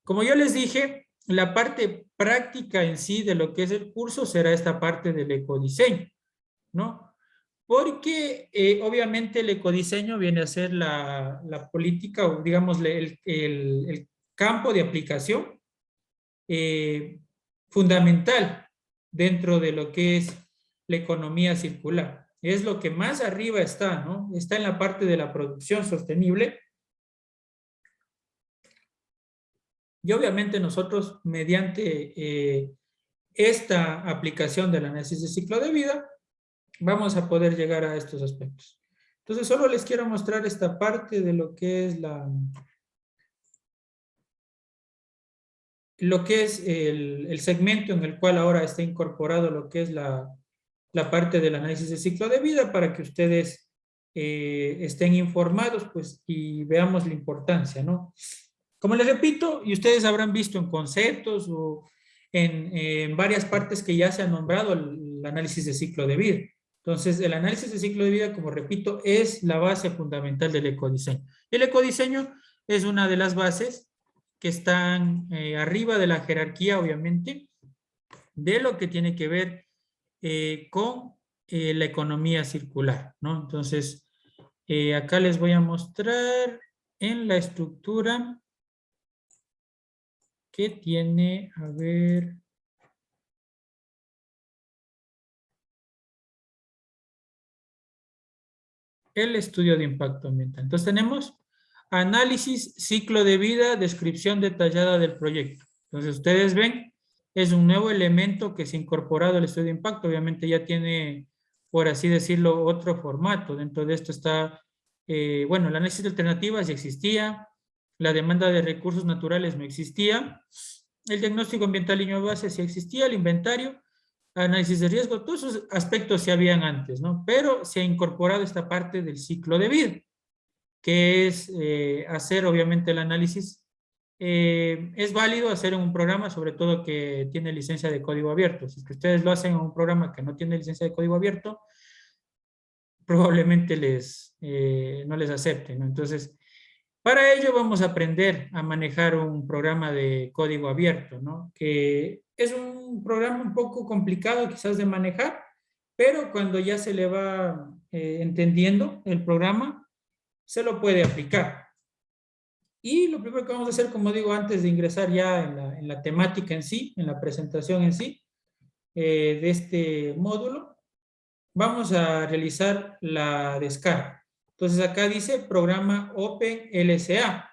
Como yo les dije, la parte práctica en sí de lo que es el curso será esta parte del ecodiseño, ¿no? Porque obviamente el ecodiseño viene a ser la política o digamos el campo de aplicación fundamental dentro de lo que es la economía circular. Es lo que más arriba está, ¿no? Está en la parte de la producción sostenible. Y obviamente nosotros, mediante esta aplicación del análisis de ciclo de vida, vamos a poder llegar a estos aspectos. Entonces, solo les quiero mostrar esta parte de lo que es el segmento en el cual ahora está incorporado lo que es la parte del análisis de ciclo de vida para que ustedes estén informados pues, y veamos la importancia, ¿no? Como les repito, y ustedes habrán visto en conceptos o en varias partes que ya se ha nombrado el análisis de ciclo de vida. Entonces, el análisis de ciclo de vida, como repito, es la base fundamental del ecodiseño. El ecodiseño es una de las bases que están arriba de la jerarquía, obviamente, de lo que tiene que ver con la economía circular, ¿no? Entonces, acá les voy a mostrar en la estructura que tiene, a ver, el estudio de impacto ambiental. Entonces tenemos análisis, ciclo de vida, descripción detallada del proyecto. Entonces ustedes ven, es un nuevo elemento que se ha incorporado al estudio de impacto. Obviamente ya tiene, por así decirlo, otro formato. Dentro de esto está, bueno, el análisis de alternativas ya existía, la demanda de recursos naturales no existía, el diagnóstico ambiental y base sí existía, el inventario, análisis de riesgo, todos esos aspectos se habían antes, ¿no? Pero se ha incorporado esta parte del ciclo de vida, que es hacer obviamente el análisis. Es válido hacer en un programa, sobre todo que tiene licencia de código abierto. Si es que ustedes lo hacen en un programa que no tiene licencia de código abierto, probablemente no les acepten, ¿no? Entonces, para ello vamos a aprender a manejar un programa de código abierto, ¿no? Que es un programa un poco complicado quizás de manejar, pero cuando ya se le va entendiendo el programa, se lo puede aplicar. Y lo primero que vamos a hacer, como digo, antes de ingresar ya en la temática en sí, en la presentación en sí, de este módulo, vamos a realizar la descarga. Entonces acá dice programa OpenLSA,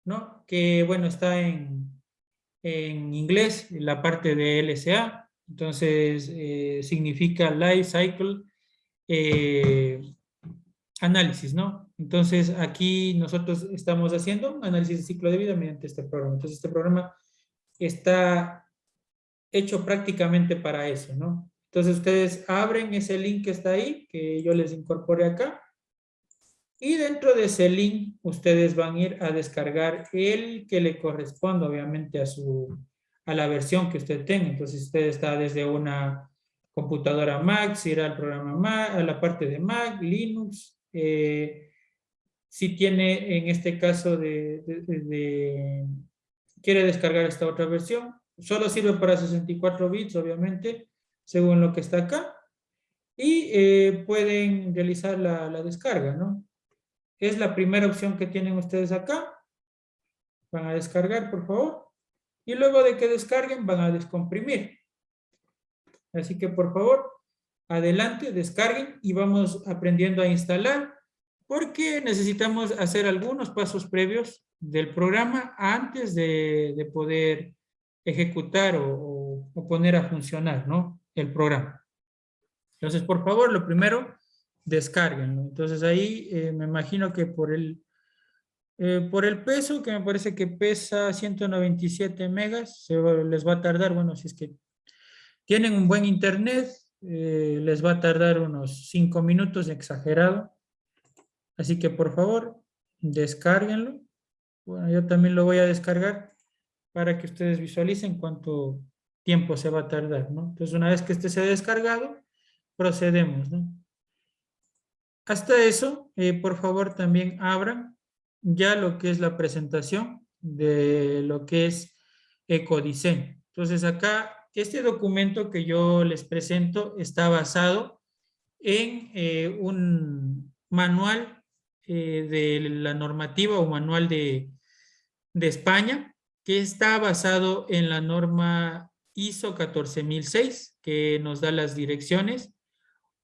¿no? Que bueno, está en inglés, la parte de LSA. Entonces significa Life Cycle Análisis, ¿no? Entonces aquí nosotros estamos haciendo un análisis de ciclo de vida mediante este programa. Entonces este programa está hecho prácticamente para eso, ¿no? Entonces ustedes abren ese link que está ahí, que yo les incorporé acá, y dentro de ese link ustedes van a ir a descargar el que le corresponde, obviamente, a la versión que usted tenga. Entonces usted está desde una computadora Mac, si irá al programa Mac, a la parte de Mac, Linux, si tiene en este caso quiere descargar esta otra versión, solo sirve para 64 bits, obviamente, según lo que está acá, y pueden realizar la descarga, ¿no? Es la primera opción que tienen ustedes acá. Van a descargar, por favor, y luego de que descarguen, van a descomprimir. Así que, por favor, adelante, descarguen y vamos aprendiendo a instalar, porque necesitamos hacer algunos pasos previos del programa antes de poder ejecutar o poner a funcionar, ¿no? El programa. Entonces, por favor, lo primero, descarguenlo. Entonces ahí me imagino que por el peso, que me parece que pesa 197 megas, les va a tardar, bueno, si es que tienen un buen internet, les va a tardar unos 5 minutos, exagerado. Así que por favor, descárguenlo. Bueno, yo también lo voy a descargar para que ustedes visualicen cuánto tiempo se va a tardar, ¿no? Entonces, una vez que este se ha descargado, procedemos, ¿no? Hasta eso, por favor, también abran ya lo que es la presentación de lo que es ecodiseño. Entonces, acá, este documento que yo les presento está basado en un manual de la normativa o manual de España, que está basado en la norma ISO 14006, que nos da las direcciones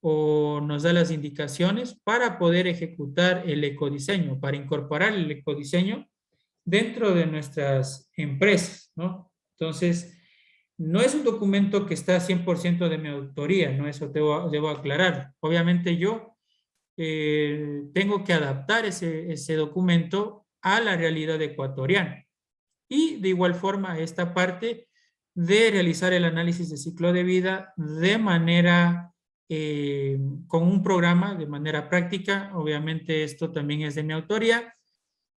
o nos da las indicaciones para poder ejecutar el ecodiseño, para incorporar el ecodiseño dentro de nuestras empresas, ¿no? Entonces, no es un documento que está 100% de mi autoría, ¿no? Eso debo aclarar. Obviamente yo tengo que adaptar ese documento a la realidad ecuatoriana. Y de igual forma, esta parte de realizar el análisis de ciclo de vida de manera, con un programa, de manera práctica. Obviamente esto también es de mi autoría,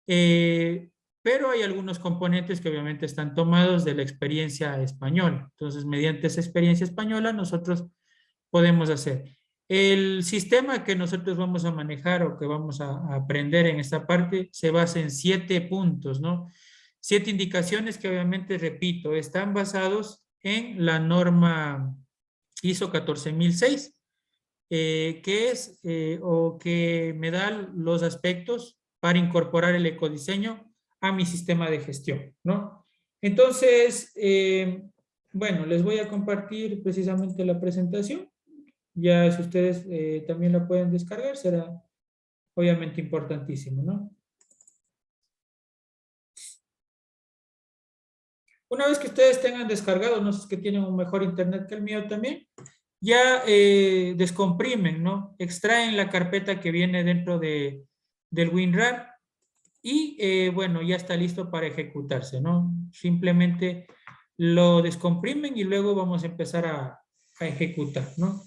eh, pero hay algunos componentes que obviamente están tomados de la experiencia española. Entonces, mediante esa experiencia española, nosotros podemos hacer. El sistema que nosotros vamos a manejar o que vamos a aprender en esta parte se basa en 7 puntos, ¿no? 7 indicaciones que obviamente, repito, están basados en la norma ISO 14006, que es o que me da los aspectos para incorporar el ecodiseño a mi sistema de gestión, ¿no? Entonces, bueno, les voy a compartir precisamente la presentación. Ya si ustedes también la pueden descargar, será obviamente importantísimo, ¿no? Una vez que ustedes tengan descargado, no sé si es que tienen un mejor internet que el mío también, ya descomprimen, ¿no? Extraen la carpeta que viene dentro del WinRAR y, bueno, ya está listo para ejecutarse, ¿no? Simplemente lo descomprimen y luego vamos a empezar a ejecutar, ¿no?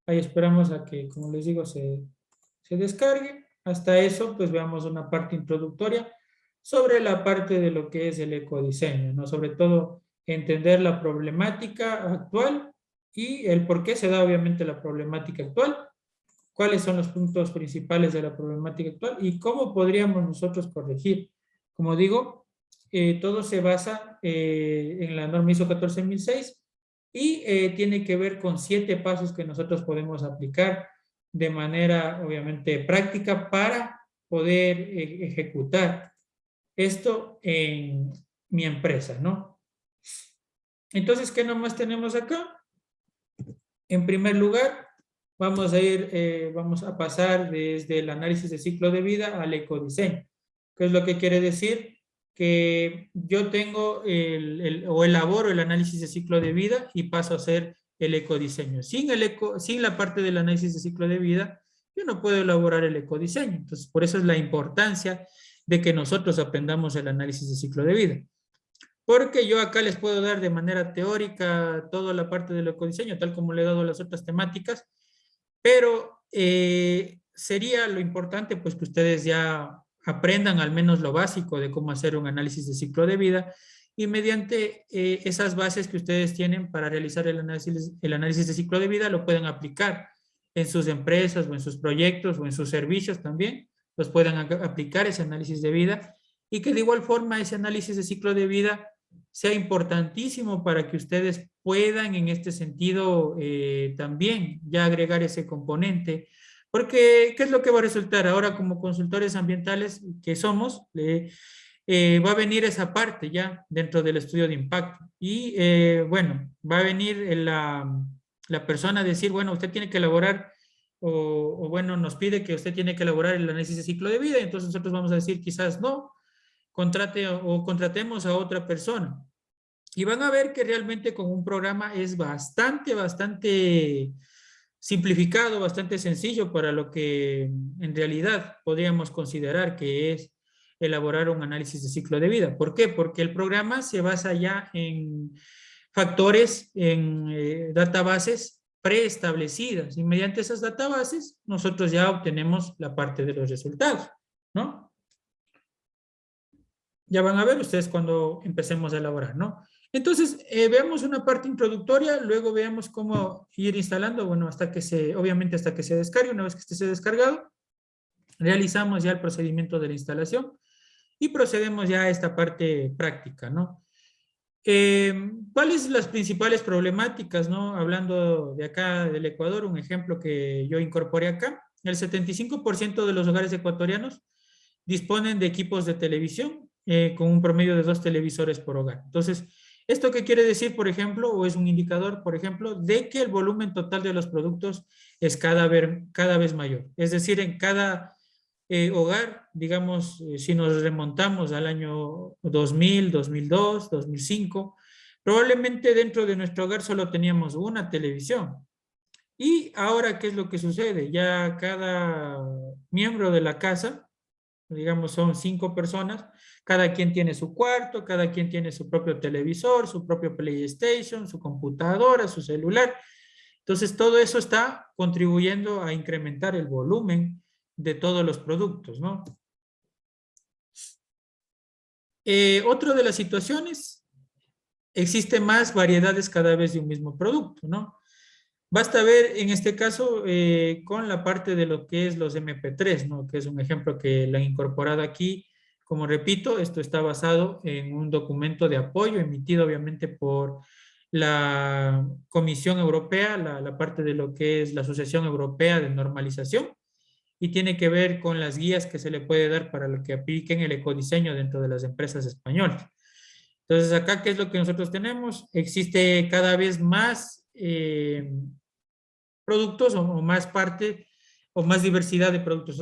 Ahí esperamos a que, como les digo, se descargue. Hasta eso, pues veamos una parte introductoria sobre la parte de lo que es el ecodiseño, ¿no? Sobre todo entender la problemática actual y el por qué se da obviamente la problemática actual, cuáles son los puntos principales de la problemática actual y cómo podríamos nosotros corregir. Como digo, todo se basa en la norma ISO 14006 y tiene que ver con 7 pasos que nosotros podemos aplicar de manera obviamente práctica para poder ejecutar esto en mi empresa, ¿no? Entonces, ¿qué nomás tenemos acá? En primer lugar, vamos a pasar desde el análisis de ciclo de vida al ecodiseño. ¿Qué es lo que quiere decir? Que yo tengo o elaboro el análisis de ciclo de vida y paso a hacer el ecodiseño. Sin la parte del análisis de ciclo de vida, yo no puedo elaborar el ecodiseño. Entonces, por eso es la importancia de que nosotros aprendamos el análisis de ciclo de vida. Porque yo acá les puedo dar de manera teórica toda la parte del ecodiseño, tal como le he dado a las otras temáticas, pero sería lo importante pues que ustedes ya aprendan al menos lo básico de cómo hacer un análisis de ciclo de vida y mediante esas bases que ustedes tienen para realizar el análisis de ciclo de vida lo pueden aplicar en sus empresas o en sus proyectos o en sus servicios también, los puedan aplicar ese análisis de vida y que de igual forma ese análisis de ciclo de vida sea importantísimo para que ustedes puedan en este sentido también ya agregar ese componente. Porque, ¿qué es lo que va a resultar? Ahora como consultores ambientales que somos, va a venir esa parte ya dentro del estudio de impacto. Y bueno, va a venir la persona a decir, bueno, usted tiene que elaborar o bueno, nos pide que usted tiene que elaborar el análisis de ciclo de vida, entonces nosotros vamos a decir quizás no, contratemos a otra persona. Y van a ver que realmente con un programa es bastante simplificado, bastante sencillo para lo que en realidad podríamos considerar que es elaborar un análisis de ciclo de vida. ¿Por qué? Porque el programa se basa ya en factores, en databases preestablecidas y mediante esas databases nosotros ya obtenemos la parte de los resultados, ¿no? Ya van a ver ustedes cuando empecemos a elaborar, ¿no? Entonces, veamos una parte introductoria, luego veamos cómo ir instalando, bueno, obviamente hasta que se descargue, una vez que esté descargado, realizamos ya el procedimiento de la instalación y procedemos ya a esta parte práctica, ¿no? ¿Cuáles las principales problemáticas, no? Hablando de acá del Ecuador, un ejemplo que yo incorporé acá, el 75% de los hogares ecuatorianos disponen de equipos de televisión con un promedio de 2 televisores por hogar. Entonces, ¿esto qué quiere decir, por ejemplo, o es un indicador, por ejemplo, de que el volumen total de los productos es cada vez mayor? Es decir, en cada hogar, digamos, si nos remontamos al año 2000, 2002, 2005, probablemente dentro de nuestro hogar solo teníamos una televisión. Y ahora, ¿qué es lo que sucede? Ya cada miembro de la casa, digamos, son 5 personas, cada quien tiene su cuarto, cada quien tiene su propio televisor, su propio PlayStation, su computadora, su celular. Entonces, todo eso está contribuyendo a incrementar el volumen de todos los productos, ¿no? Otro de las situaciones, existe más variedades cada vez de un mismo producto, ¿no? Basta ver en este caso con la parte de lo que es los MP3, ¿no? Que es un ejemplo que la han incorporado aquí. Como repito, esto está basado en un documento de apoyo emitido obviamente por la Comisión Europea, la parte de lo que es la Asociación Europea de Normalización, y tiene que ver con las guías que se le puede dar para lo que apliquen el ecodiseño dentro de las empresas españolas. Entonces, acá, ¿qué es lo que nosotros tenemos? Existe cada vez más productos o más parte o más diversidad de productos.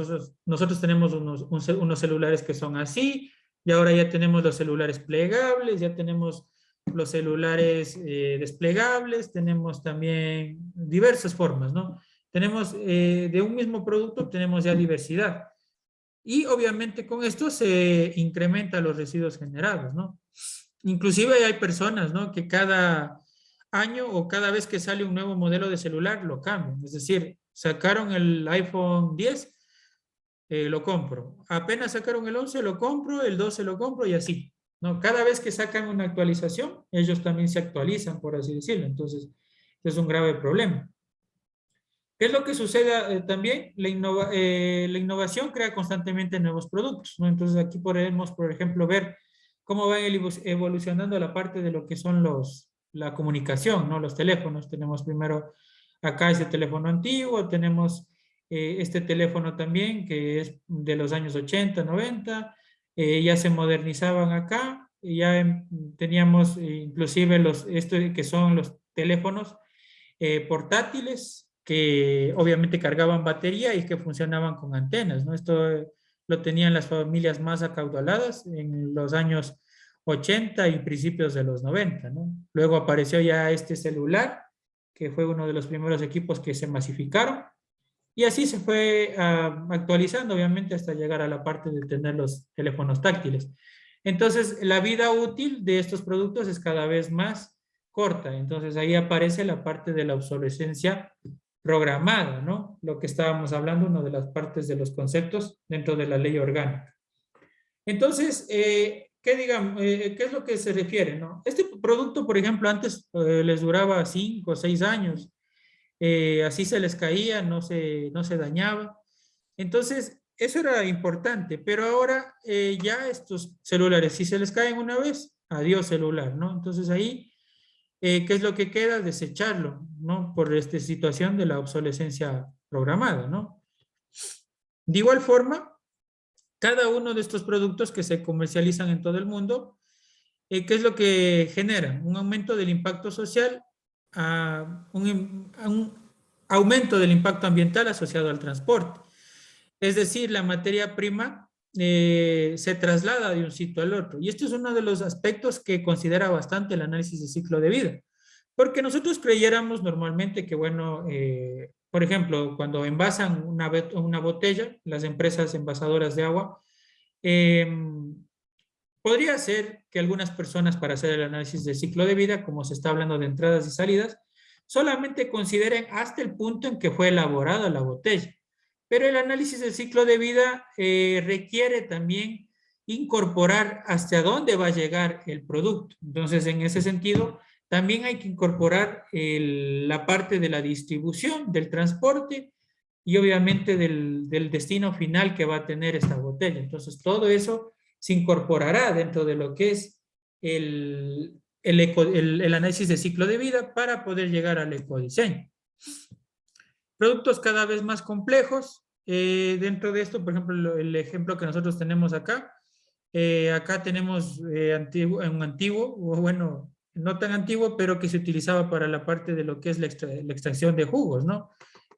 Nosotros tenemos unos celulares que son así, y ahora ya tenemos los celulares plegables, ya tenemos los celulares desplegables, tenemos también diversas formas, ¿no? Tenemos de un mismo producto, tenemos ya diversidad. Y obviamente con esto se incrementa los residuos generados, ¿no? Inclusive hay personas, ¿no? Que cada año o cada vez que sale un nuevo modelo de celular lo cambian. Es decir, sacaron el iPhone 10, lo compro. Apenas sacaron el 11, lo compro, el 12 lo compro y así, ¿no? Cada vez que sacan una actualización, ellos también se actualizan, por así decirlo. Entonces, es un grave problema. ¿Qué es lo que sucede también? La innovación crea constantemente nuevos productos, ¿no? Entonces aquí podemos, por ejemplo, ver cómo va evolucionando la parte de lo que son la comunicación, ¿no? Los teléfonos. Tenemos primero acá ese teléfono antiguo, tenemos este teléfono también que es de los años 80, 90, ya se modernizaban acá, y ya teníamos inclusive esto que son los teléfonos portátiles que obviamente cargaban batería y que funcionaban con antenas, ¿no? Esto lo tenían las familias más acaudaladas en los años 80 y principios de los 90, ¿no? Luego apareció ya este celular, que fue uno de los primeros equipos que se masificaron, y así se fue actualizando, obviamente, hasta llegar a la parte de tener los teléfonos táctiles. Entonces, la vida útil de estos productos es cada vez más corta. Entonces, ahí aparece la parte de la obsolescencia programada, ¿no? Lo que estábamos hablando, una de las partes de los conceptos dentro de la ley orgánica. Entonces, ¿qué es lo que se refiere, no? Este producto, por ejemplo, antes les duraba 5 o 6 años, así se les caía, no se dañaba. Entonces, eso era importante, pero ahora ya estos celulares, si se les caen una vez, adiós celular, ¿no? Entonces ahí, ¿qué es lo que queda? Desecharlo, ¿no? Por esta situación de la obsolescencia programada, ¿no? De igual forma, cada uno de estos productos que se comercializan en todo el mundo, ¿qué es lo que genera? Un aumento del impacto social, a un aumento del impacto ambiental asociado al transporte. Es decir, la materia prima se traslada de un sitio al otro. Y esto es uno de los aspectos que considera bastante el análisis de ciclo de vida. Porque nosotros creyéramos normalmente que, bueno, por ejemplo, cuando envasan una botella, las empresas envasadoras de agua, eh, podría ser que algunas personas para hacer el análisis de ciclo de vida, como se está hablando de entradas y salidas, solamente consideren hasta el punto en que fue elaborada la botella. Pero el análisis del ciclo de vida requiere también incorporar hasta dónde va a llegar el producto. Entonces, en ese sentido, también hay que incorporar la parte de la distribución, del transporte y obviamente del destino final que va a tener esta botella. Entonces, todo eso se incorporará dentro de lo que es el análisis de ciclo de vida para poder llegar al ecodiseño. Productos cada vez más complejos. Dentro de esto, por ejemplo, el ejemplo que nosotros tenemos acá, acá tenemos un antiguo, o bueno, no tan antiguo, pero que se utilizaba para la parte de lo que es la extracción de jugos, ¿no?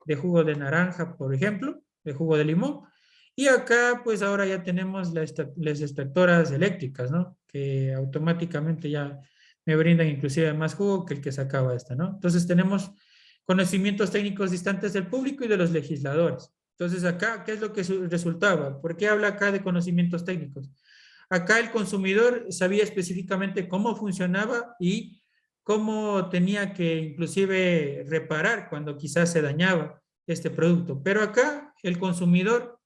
De jugo de naranja, por ejemplo, de jugo de limón. Y acá, pues ahora ya tenemos las extractoras eléctricas, ¿no? Que automáticamente ya me brindan inclusive más jugo que el que sacaba esta, ¿no? Entonces tenemos conocimientos técnicos distantes del público y de los legisladores. Entonces acá, ¿qué es lo que resultaba? ¿Por qué habla acá de conocimientos técnicos? Acá el consumidor sabía específicamente cómo funcionaba y cómo tenía que inclusive reparar cuando quizás se dañaba este producto. Pero acá el consumidor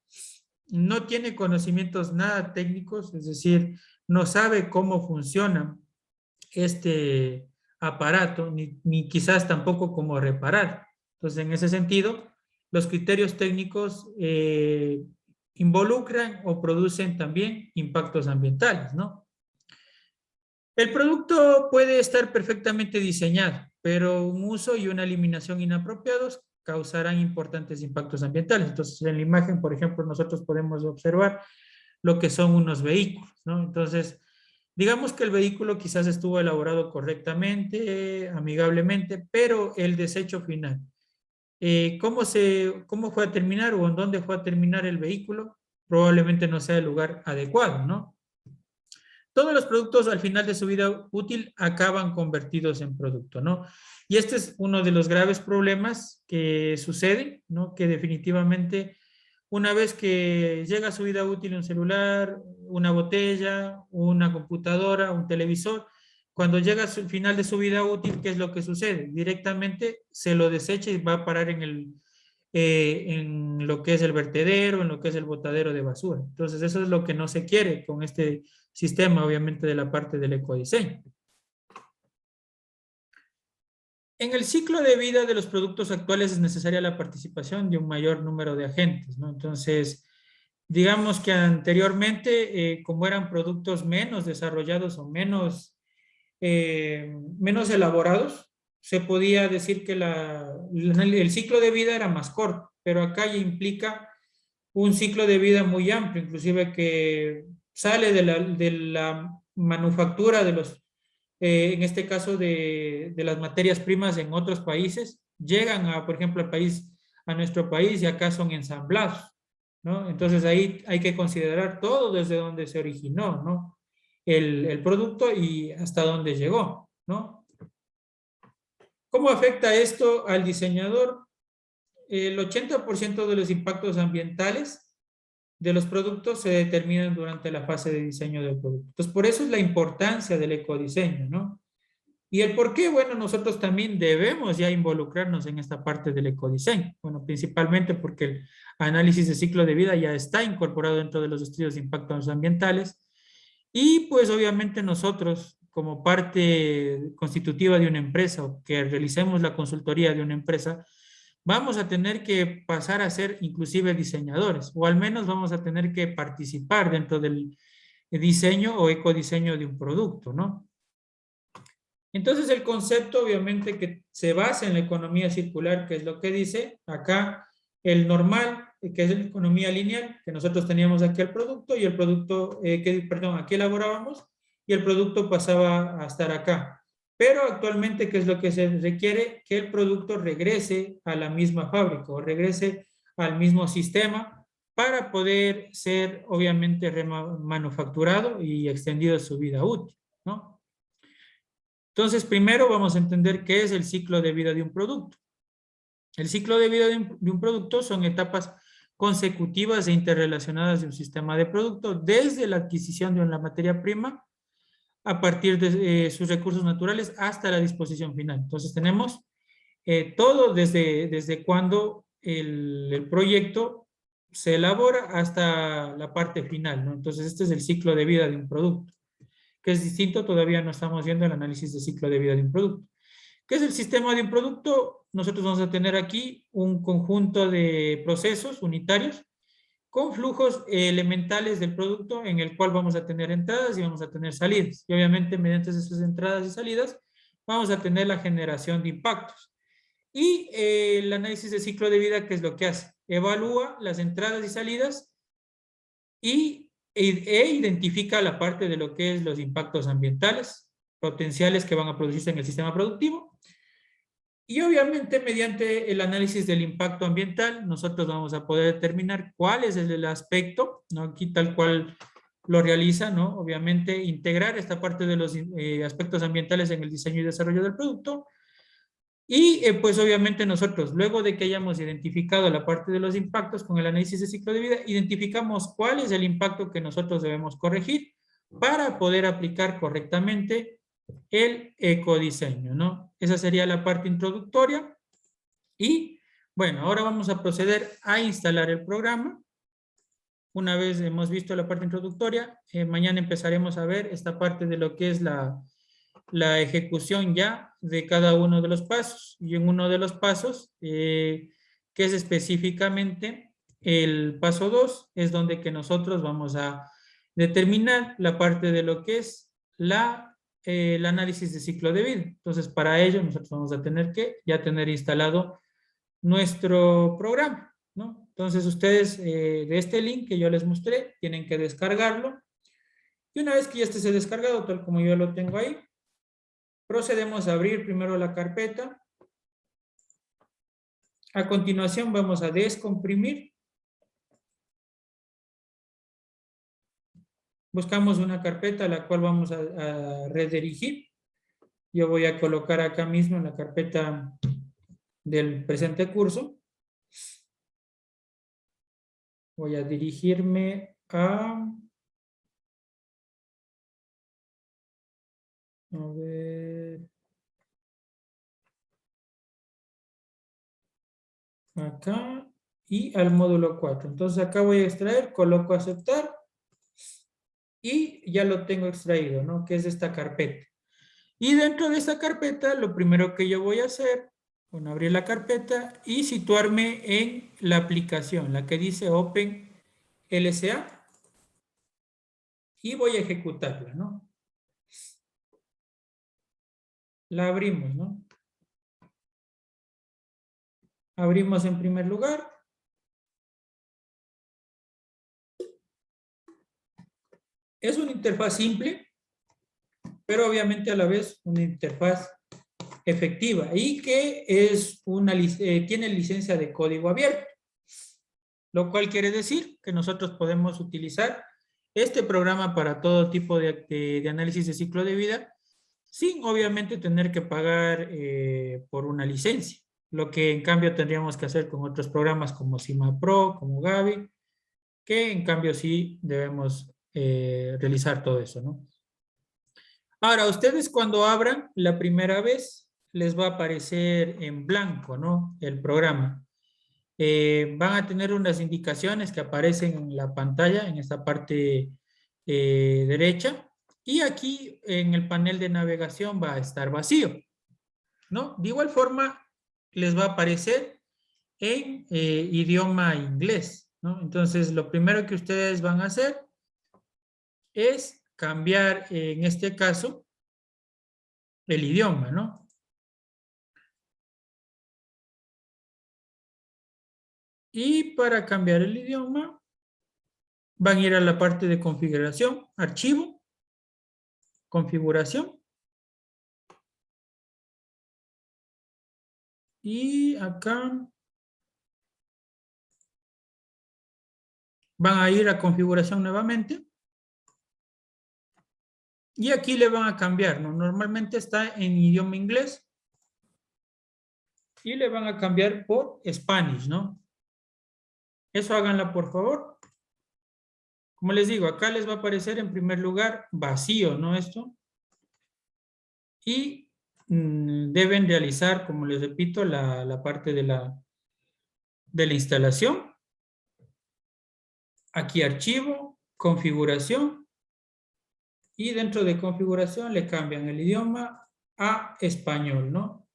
no tiene conocimientos nada técnicos, es decir, no sabe cómo funciona este aparato, ni quizás tampoco cómo reparar. Entonces, en ese sentido, los criterios técnicos involucran o producen también impactos ambientales, ¿no? El producto puede estar perfectamente diseñado, pero un uso y una eliminación inapropiados causarán importantes impactos ambientales. Entonces, en la imagen, por ejemplo, nosotros podemos observar lo que son unos vehículos, ¿no? Entonces, digamos que el vehículo quizás estuvo elaborado correctamente, amigablemente, pero el desecho final, ¿cómo fue a terminar o en dónde fue a terminar el vehículo? Probablemente no sea el lugar adecuado, ¿no? Todos los productos al final de su vida útil acaban convertidos en producto, ¿no? Y este es uno de los graves problemas que sucede, ¿no? Que definitivamente una vez que llega a su vida útil un celular, una botella, una computadora, un televisor, cuando llega al final de su vida útil, ¿qué es lo que sucede? Directamente se lo desecha y va a parar en lo que es el vertedero, en lo que es el botadero de basura. Entonces, eso es lo que no se quiere con este sistema, obviamente, de la parte del ecodiseño. En el ciclo de vida de los productos actuales es necesaria la participación de un mayor número de agentes, ¿no? Entonces, digamos que anteriormente, como eran productos menos desarrollados o menos elaborados, se podía decir que el ciclo de vida era más corto, pero acá ya implica un ciclo de vida muy amplio, inclusive que sale de la manufactura de en este caso de las materias primas en otros países, llegan por ejemplo, a nuestro país y acá son ensamblados, ¿no? Entonces ahí hay que considerar todo desde donde se originó, ¿no? El producto y hasta dónde llegó, ¿no? ¿Cómo afecta esto al diseñador? El 80% de los impactos ambientales de los productos se determinan durante la fase de diseño del producto. Entonces, por eso es la importancia del ecodiseño, ¿no? Y el por qué, bueno, nosotros también debemos ya involucrarnos en esta parte del ecodiseño. Bueno, principalmente porque el análisis de ciclo de vida ya está incorporado dentro de los estudios de impactos ambientales y pues obviamente nosotros como parte constitutiva de una empresa o que realicemos la consultoría de una empresa, vamos a tener que pasar a ser inclusive diseñadores o al menos vamos a tener que participar dentro del diseño o ecodiseño de un producto, ¿no? Entonces el concepto obviamente que se basa en la economía circular, que es lo que dice acá el normal, que es la economía lineal, que nosotros teníamos aquí el producto y el producto, perdón, aquí elaborábamos y el producto pasaba a estar acá. Pero actualmente, ¿qué es lo que se requiere? Que el producto regrese a la misma fábrica o regrese al mismo sistema para poder ser obviamente remanufacturado y extendido su vida útil, ¿no? Entonces, primero vamos a entender qué es el ciclo de vida de un producto. El ciclo de vida de un producto son etapas consecutivas e interrelacionadas de un sistema de producto, desde la adquisición de una materia prima a partir de sus recursos naturales hasta la disposición final. Entonces, tenemos todo desde cuando el proyecto se elabora hasta la parte final, ¿no? Entonces, este es el ciclo de vida de un producto, que es distinto, todavía no estamos viendo el análisis de ciclo de vida de un producto. ¿Qué es el sistema de un producto? Nosotros vamos a tener aquí un conjunto de procesos unitarios con flujos elementales del producto en el cual vamos a tener entradas y vamos a tener salidas. Y obviamente mediante esas entradas y salidas vamos a tener la generación de impactos. Y el análisis de ciclo de vida, ¿qué es lo que hace? Evalúa las entradas y salidas e identifica la parte de lo que es los impactos ambientales potenciales que van a producirse en el sistema productivo. Y obviamente mediante el análisis del impacto ambiental nosotros vamos a poder determinar cuál es el aspecto, ¿no? Aquí tal cual lo realiza, ¿no? Obviamente integrar esta parte de los aspectos ambientales en el diseño y desarrollo del producto. Y pues obviamente nosotros, luego de que hayamos identificado la parte de los impactos con el análisis de ciclo de vida, identificamos cuál es el impacto que nosotros debemos corregir para poder aplicar correctamente el ecodiseño, ¿no? Esa sería la parte introductoria. Y bueno, ahora vamos a proceder a instalar el programa. Una vez hemos visto la parte introductoria, mañana empezaremos a ver esta parte de lo que es la ejecución ya de cada uno de los pasos. Y en uno de los pasos, que es específicamente el paso 2, es donde que nosotros vamos a determinar la parte de lo que es el análisis de ciclo de vida. Entonces, para ello, nosotros vamos a tener que ya tener instalado nuestro programa, ¿no? Entonces, ustedes de este link que yo les mostré, tienen que descargarlo. Y una vez que ya esté descargado, tal como yo lo tengo ahí, procedemos a abrir primero la carpeta. A continuación vamos a descomprimir. Buscamos una carpeta a la cual vamos a redirigir. Yo voy a colocar acá mismo en la carpeta del presente curso. Voy a dirigirme a ver, acá y al módulo 4. Entonces acá voy a extraer, coloco aceptar y ya lo tengo extraído, ¿no? Que es esta carpeta. Y dentro de esta carpeta, lo primero que yo voy a hacer, bueno, abrir la carpeta y situarme en la aplicación, la que dice Open LSA, y voy a ejecutarla, ¿no? La abrimos, ¿no? Abrimos en primer lugar. Es una interfaz simple, pero obviamente a la vez una interfaz efectiva y que es tiene licencia de código abierto, lo cual quiere decir que nosotros podemos utilizar este programa para todo tipo de análisis de ciclo de vida sin obviamente tener que pagar por una licencia, lo que en cambio tendríamos que hacer con otros programas como Cima Pro, como Gaby, que en cambio sí debemos realizar todo eso, ¿no? Ahora, ustedes cuando abran la primera vez, les va a aparecer en blanco, ¿no? El programa. Van a tener unas indicaciones que aparecen en la pantalla, en esta parte derecha, y aquí en el panel de navegación va a estar vacío, ¿no? De igual forma, les va a aparecer en idioma inglés, ¿no? Entonces, lo primero que ustedes van a hacer es cambiar, en este caso, el idioma, ¿no? Y para cambiar el idioma, van a ir a la parte de configuración, archivo, configuración. Y acá van a ir a configuración nuevamente. Y aquí le van a cambiar, ¿no? Normalmente está en idioma inglés. Y le van a cambiar por Spanish, ¿no? Eso háganla, por favor. Como les digo, acá les va a aparecer en primer lugar vacío, ¿no? Esto. Y deben realizar, como les repito, la parte de la instalación. aquí archivo, configuración, y dentro de configuración le cambian el idioma a español, ¿no?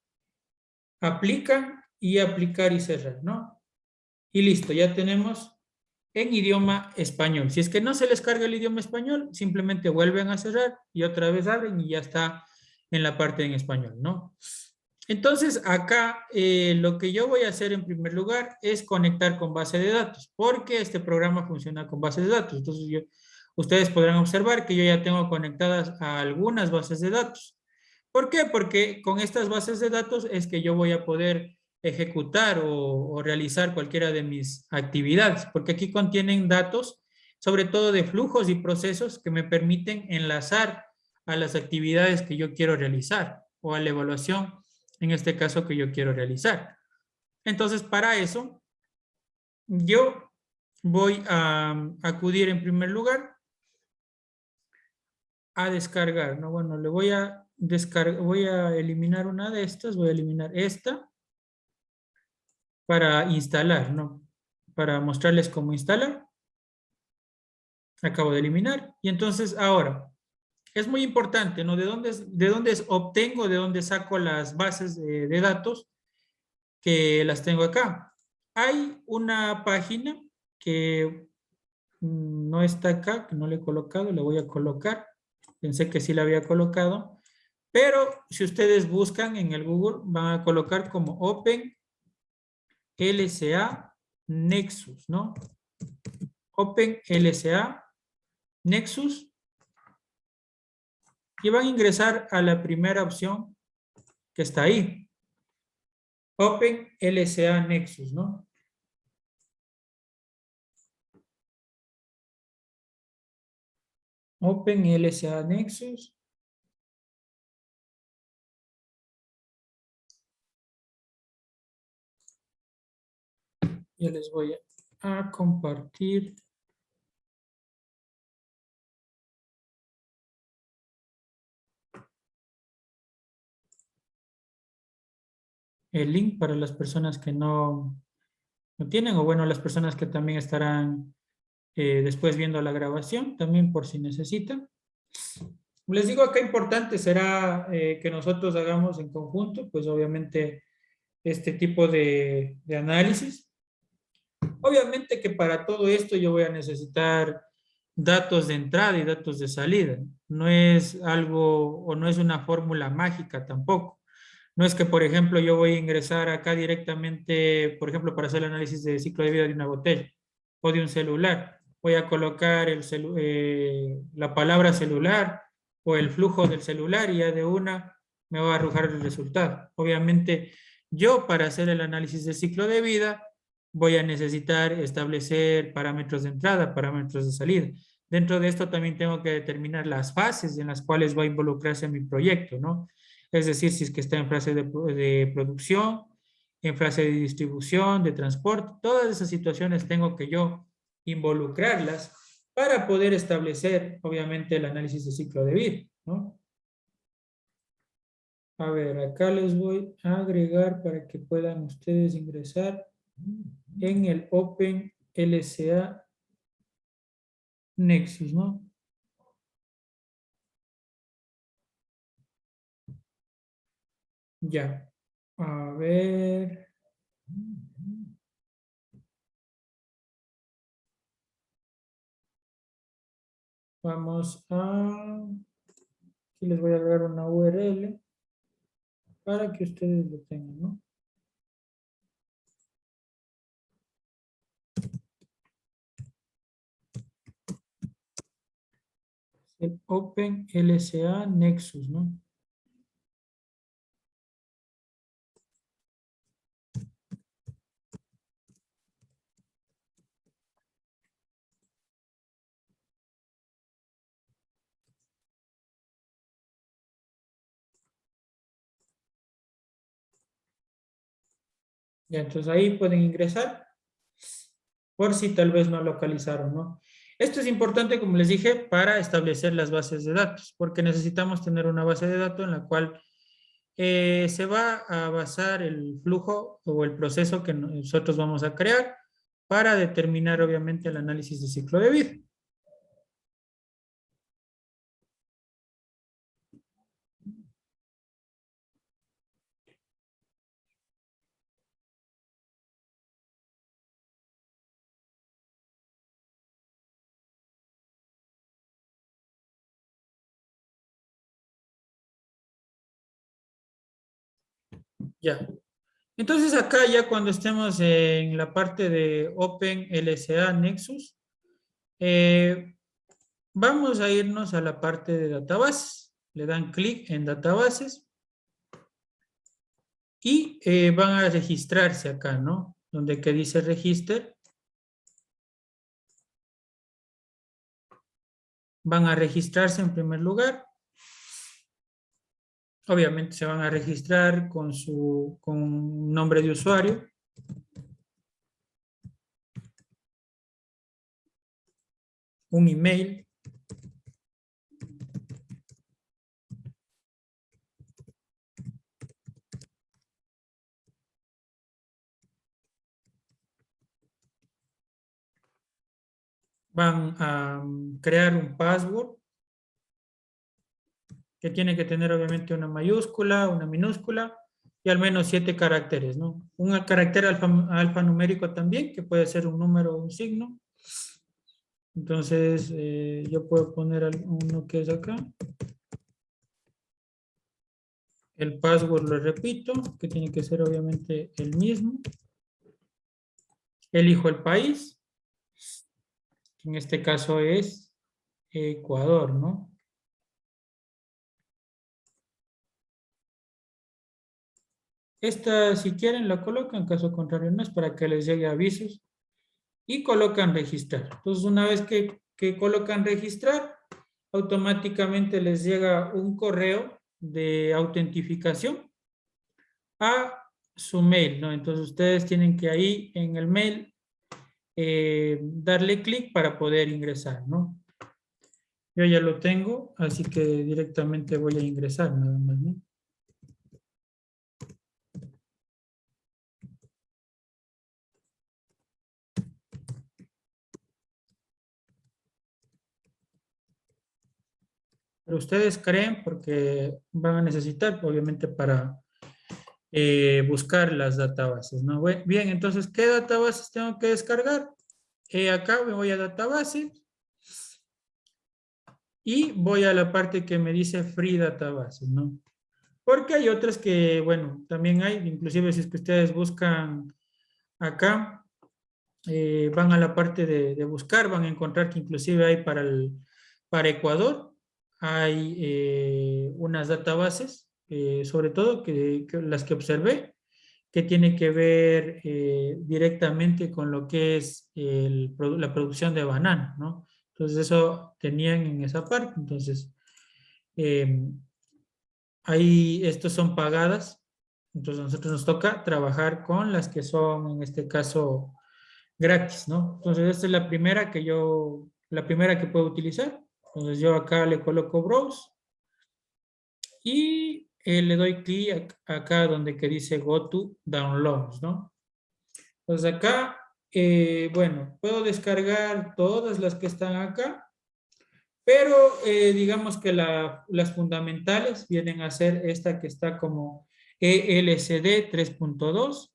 Aplican y aplicar y cerrar, ¿no? Y listo, ya tenemos en idioma español. Si es que no se les carga el idioma español, simplemente vuelven a cerrar y otra vez abren y ya está en la parte en español, ¿no? Entonces, acá lo que yo voy a hacer en primer lugar es conectar con base de datos, porque este programa funciona con base de datos. Entonces, ustedes podrán observar que yo ya tengo conectadas a algunas bases de datos. ¿Por qué? Porque con estas bases de datos es que yo voy a poder ejecutar o realizar cualquiera de mis actividades, porque aquí contienen datos, sobre todo de flujos y procesos que me permiten enlazar a las actividades que yo quiero realizar o a la evaluación, en este caso que yo quiero realizar. Entonces, para eso, yo voy a acudir en primer lugar a descargar, ¿no? Bueno, le voy a descargar, voy a eliminar una de estas, voy a eliminar esta para instalar, ¿no? Para mostrarles cómo instalar. Acabo de eliminar. Y entonces ahora, es muy importante, ¿no? ¿De dónde obtengo, de dónde saco las bases de datos que las tengo acá? Hay una página que no está acá, que no le he colocado, le voy a colocar. Pensé que sí la había colocado. Pero si ustedes buscan en el Google, van a colocar como Open LSA Nexus, ¿no? Open LSA Nexus. Y van a ingresar a la primera opción que está ahí. Open LSA Nexus, ¿no? Open LSA Nexus. Yo les voy a compartir el link para las personas que no tienen, o bueno, las personas que también estarán después viendo la grabación, también por si necesitan. Les digo acá importante será que nosotros hagamos en conjunto, pues obviamente este tipo de análisis. Obviamente que para todo esto yo voy a necesitar datos de entrada y datos de salida. No es algo o no es una fórmula mágica tampoco. No es que, por ejemplo, yo voy a ingresar acá directamente, por ejemplo, para hacer el análisis de ciclo de vida de una botella o de un celular. Voy a colocar la palabra celular o el flujo del celular y ya de una me va a arrojar el resultado. Obviamente, yo para hacer el análisis de ciclo de vida voy a necesitar establecer parámetros de entrada, parámetros de salida. Dentro de esto también tengo que determinar las fases en las cuales va a involucrarse mi proyecto, ¿no? Es decir, si es que está en fase de producción, en fase de distribución, de transporte, todas esas situaciones tengo que yo involucrarlas para poder establecer, obviamente, el análisis de ciclo de vida, ¿no? A ver, acá les voy a agregar para que puedan ustedes ingresar en el Open LSA Nexus, ¿no? Ya. A ver. Vamos a... Aquí les voy a agregar una URL para que ustedes lo tengan, ¿no? El Open LSA Nexus, ¿no? Ya, entonces ahí pueden ingresar por si tal vez no localizaron, ¿no? Esto es importante, como les dije, para establecer las bases de datos, porque necesitamos tener una base de datos en la cual se va a basar el flujo o el proceso que nosotros vamos a crear para determinar obviamente el análisis de ciclo de vida. Ya. Entonces acá ya cuando estemos en la parte de OpenLSA Nexus, eh, vamos a irnos a la parte de databases. Le dan clic en databases y van a registrarse acá, ¿no? Donde que dice register. Van a registrarse en primer lugar. Obviamente se van a registrar con nombre de usuario. Un email. Van a crear un password que tiene que tener obviamente una mayúscula, una minúscula y al menos 7 caracteres, ¿no? Un carácter alfanumérico también, que puede ser un número o un signo. Entonces, yo puedo poner uno que es acá. El password lo repito, que tiene que ser obviamente el mismo. Elijo el país. En este caso es Ecuador, ¿no? Esta, si quieren, la colocan, caso contrario no es para que les llegue avisos. Y colocan registrar. Entonces, una vez que colocan registrar, automáticamente les llega un correo de autentificación a su mail, ¿no? Entonces, ustedes tienen que ahí en el mail darle clic para poder ingresar, ¿no? Yo ya lo tengo, así que directamente voy a ingresar nada más, ¿no? Pero ustedes creen porque van a necesitar, obviamente, para buscar las databases, ¿no? Bien, entonces, ¿qué databases tengo que descargar? Acá me voy a database y voy a la parte que me dice Free Database, ¿no? Porque hay otras que, bueno, también hay, inclusive si es que ustedes buscan acá, van a la parte de buscar, van a encontrar que inclusive hay para Ecuador, hay unas databases, sobre todo que las que observé, que tiene que ver directamente con lo que es la producción de banano, ¿no? Entonces eso tenían en esa parte. Entonces, eh, ahí estos son pagadas. Entonces a nosotros nos toca trabajar con las que son, en este caso, gratis, ¿no? Entonces esta es la primera que puedo utilizar. Entonces yo acá le coloco Browse y le doy clic acá donde que dice Go to Downloads, ¿no? Pues acá, bueno, puedo descargar todas las que están acá, pero digamos que las fundamentales vienen a ser esta que está como ELCD 3.2.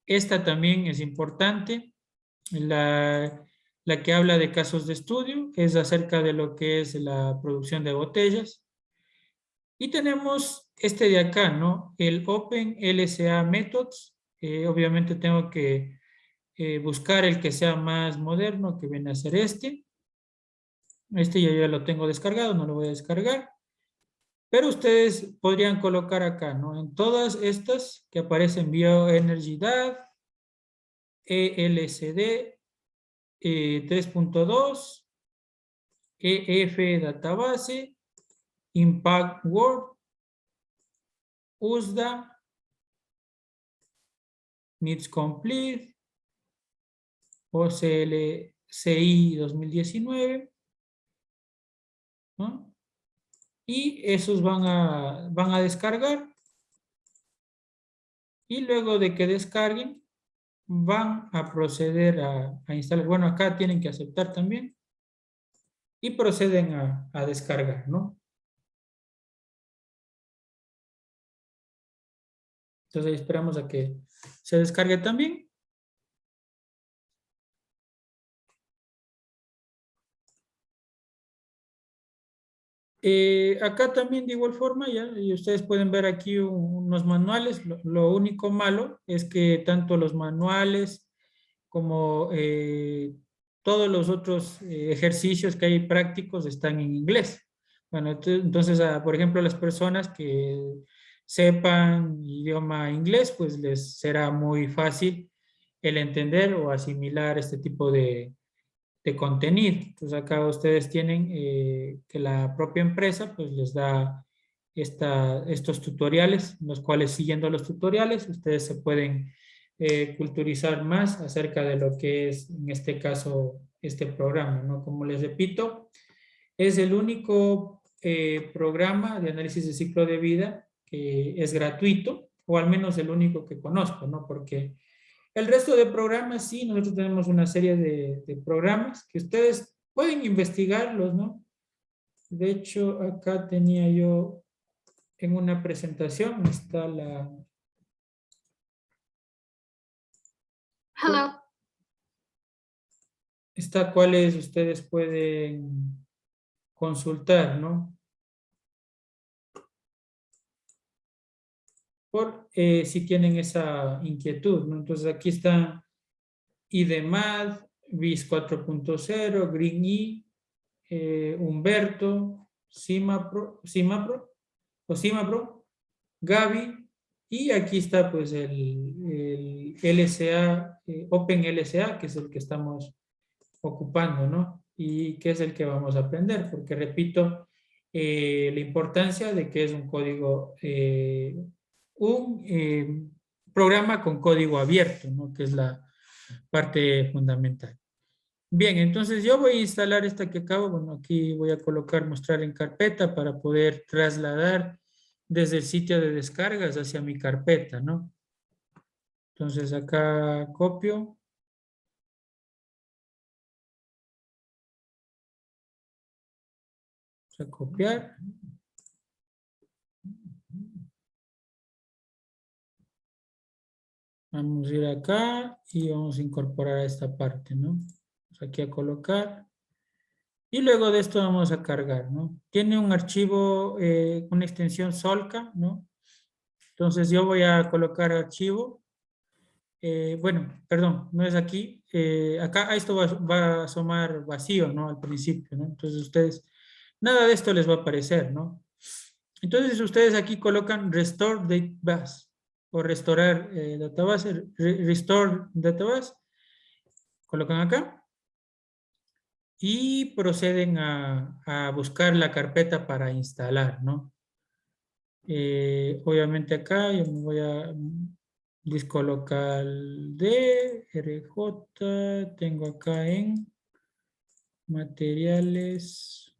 Esta también es importante. La que habla de casos de estudio es acerca de lo que es la producción de botellas. Y tenemos este de acá, ¿no? El Open LSA Methods. Obviamente tengo que buscar el que sea más moderno, que viene a ser este. Este yo ya lo tengo descargado, no lo voy a descargar. Pero ustedes podrían colocar acá, ¿no? En todas estas que aparecen Bioenergy DAD, ELCD 3.2, EF Database, Impact Word, USDA, Needs Complete, OCLCI 2019, ¿no? Y esos van a descargar y luego de que descarguen van a proceder a instalar. Bueno, acá tienen que aceptar también. Y proceden a descargar, ¿no? Entonces ahí esperamos a que se descargue también. Acá también de igual forma, ya, y ustedes pueden ver aquí unos manuales. Lo único malo es que tanto los manuales como todos los otros ejercicios que hay prácticos están en inglés. Bueno, entonces, por ejemplo, las personas que sepan idioma inglés, pues les será muy fácil el entender o asimilar este tipo de contenido. Entonces acá ustedes tienen que la propia empresa pues les da estos tutoriales, los cuales siguiendo los tutoriales ustedes se pueden culturizar más acerca de lo que es en este caso este programa, ¿no? Como les repito, es el único programa de análisis de ciclo de vida que es gratuito, o al menos el único que conozco, ¿no? Porque el resto de programas, sí, nosotros tenemos una serie de programas que ustedes pueden investigarlos, ¿no? De hecho, acá tenía yo en una presentación, Hello. está cuáles ustedes pueden consultar, ¿no? Por si tienen esa inquietud, ¿no? Entonces aquí está IDEMAD, BIS 4.0, GreenE, Humberto, CIMAPRO o CIMAPRO, Gaby, y aquí está pues el LSA, OpenLSA, que es el que estamos ocupando, ¿no? Y que es el que vamos a aprender, porque repito, la importancia de que es un código, un programa con código abierto, ¿no? Que es la parte fundamental. Bien, entonces yo voy a instalar esta que acabo, bueno, aquí voy a colocar mostrar en carpeta para poder trasladar desde el sitio de descargas hacia mi carpeta, ¿no? Entonces acá copio, vamos a copiar, vamos a ir acá y vamos a incorporar a esta parte, ¿no? Vamos aquí a colocar y luego de esto vamos a cargar, ¿no? Tiene un archivo, una extensión Solca, ¿no? Entonces yo voy a colocar archivo. Bueno, perdón, no es aquí. Acá esto va a asomar vacío, ¿no? Al principio, ¿no? Entonces ustedes, nada de esto les va a aparecer, ¿no? Entonces ustedes aquí colocan Restore Database o Restaurar Database, Restore Database, colocan acá y proceden a buscar la carpeta para instalar, ¿no? Obviamente acá yo me voy a disco local de RJ, tengo acá en materiales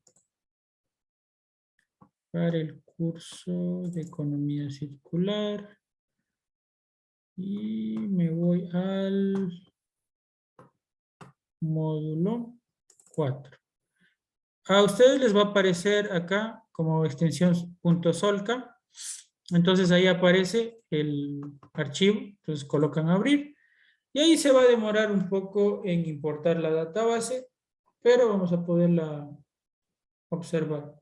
para el curso de economía circular y me voy al módulo 4. A ustedes les va a aparecer acá como extensión .solca. Entonces ahí aparece el archivo. Entonces colocan abrir. Y ahí se va a demorar un poco en importar la database, pero vamos a poderla observar.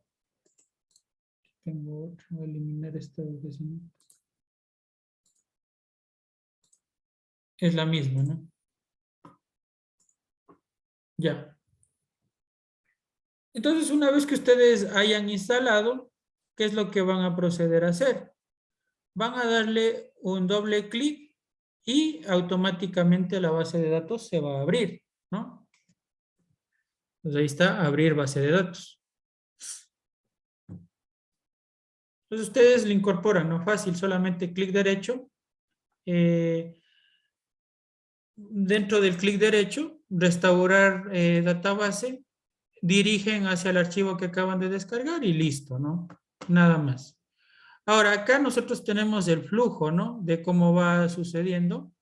Tengo otro, voy a eliminar esta. Es la misma, ¿no? Ya. Entonces, una vez que ustedes hayan instalado, ¿qué es lo que van a proceder a hacer? Van a darle un doble clic y automáticamente la base de datos se va a abrir, ¿no? Entonces ahí está, abrir base de datos. Entonces ustedes le incorporan, ¿no? Fácil, solamente clic derecho. Dentro del clic derecho, restaurar database, dirigen hacia el archivo que acaban de descargar y listo, ¿no? Nada más. Ahora, acá nosotros tenemos el flujo, ¿no? De cómo va sucediendo.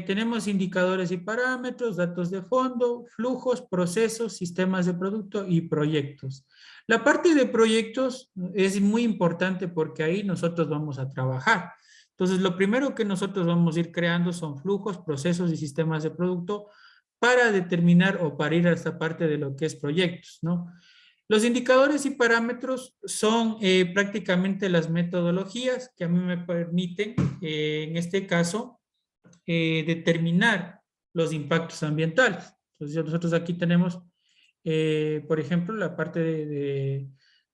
tenemos indicadores y parámetros, datos de fondo, flujos, procesos, sistemas de producto y proyectos. La parte de proyectos es muy importante porque ahí nosotros vamos a trabajar. Entonces, lo primero que nosotros vamos a ir creando son flujos, procesos y sistemas de producto para determinar o para ir a esta parte de lo que es proyectos, ¿no? Los indicadores y parámetros son prácticamente las metodologías que a mí me permiten, en este caso, determinar los impactos ambientales. Entonces, nosotros aquí tenemos, por ejemplo, la parte de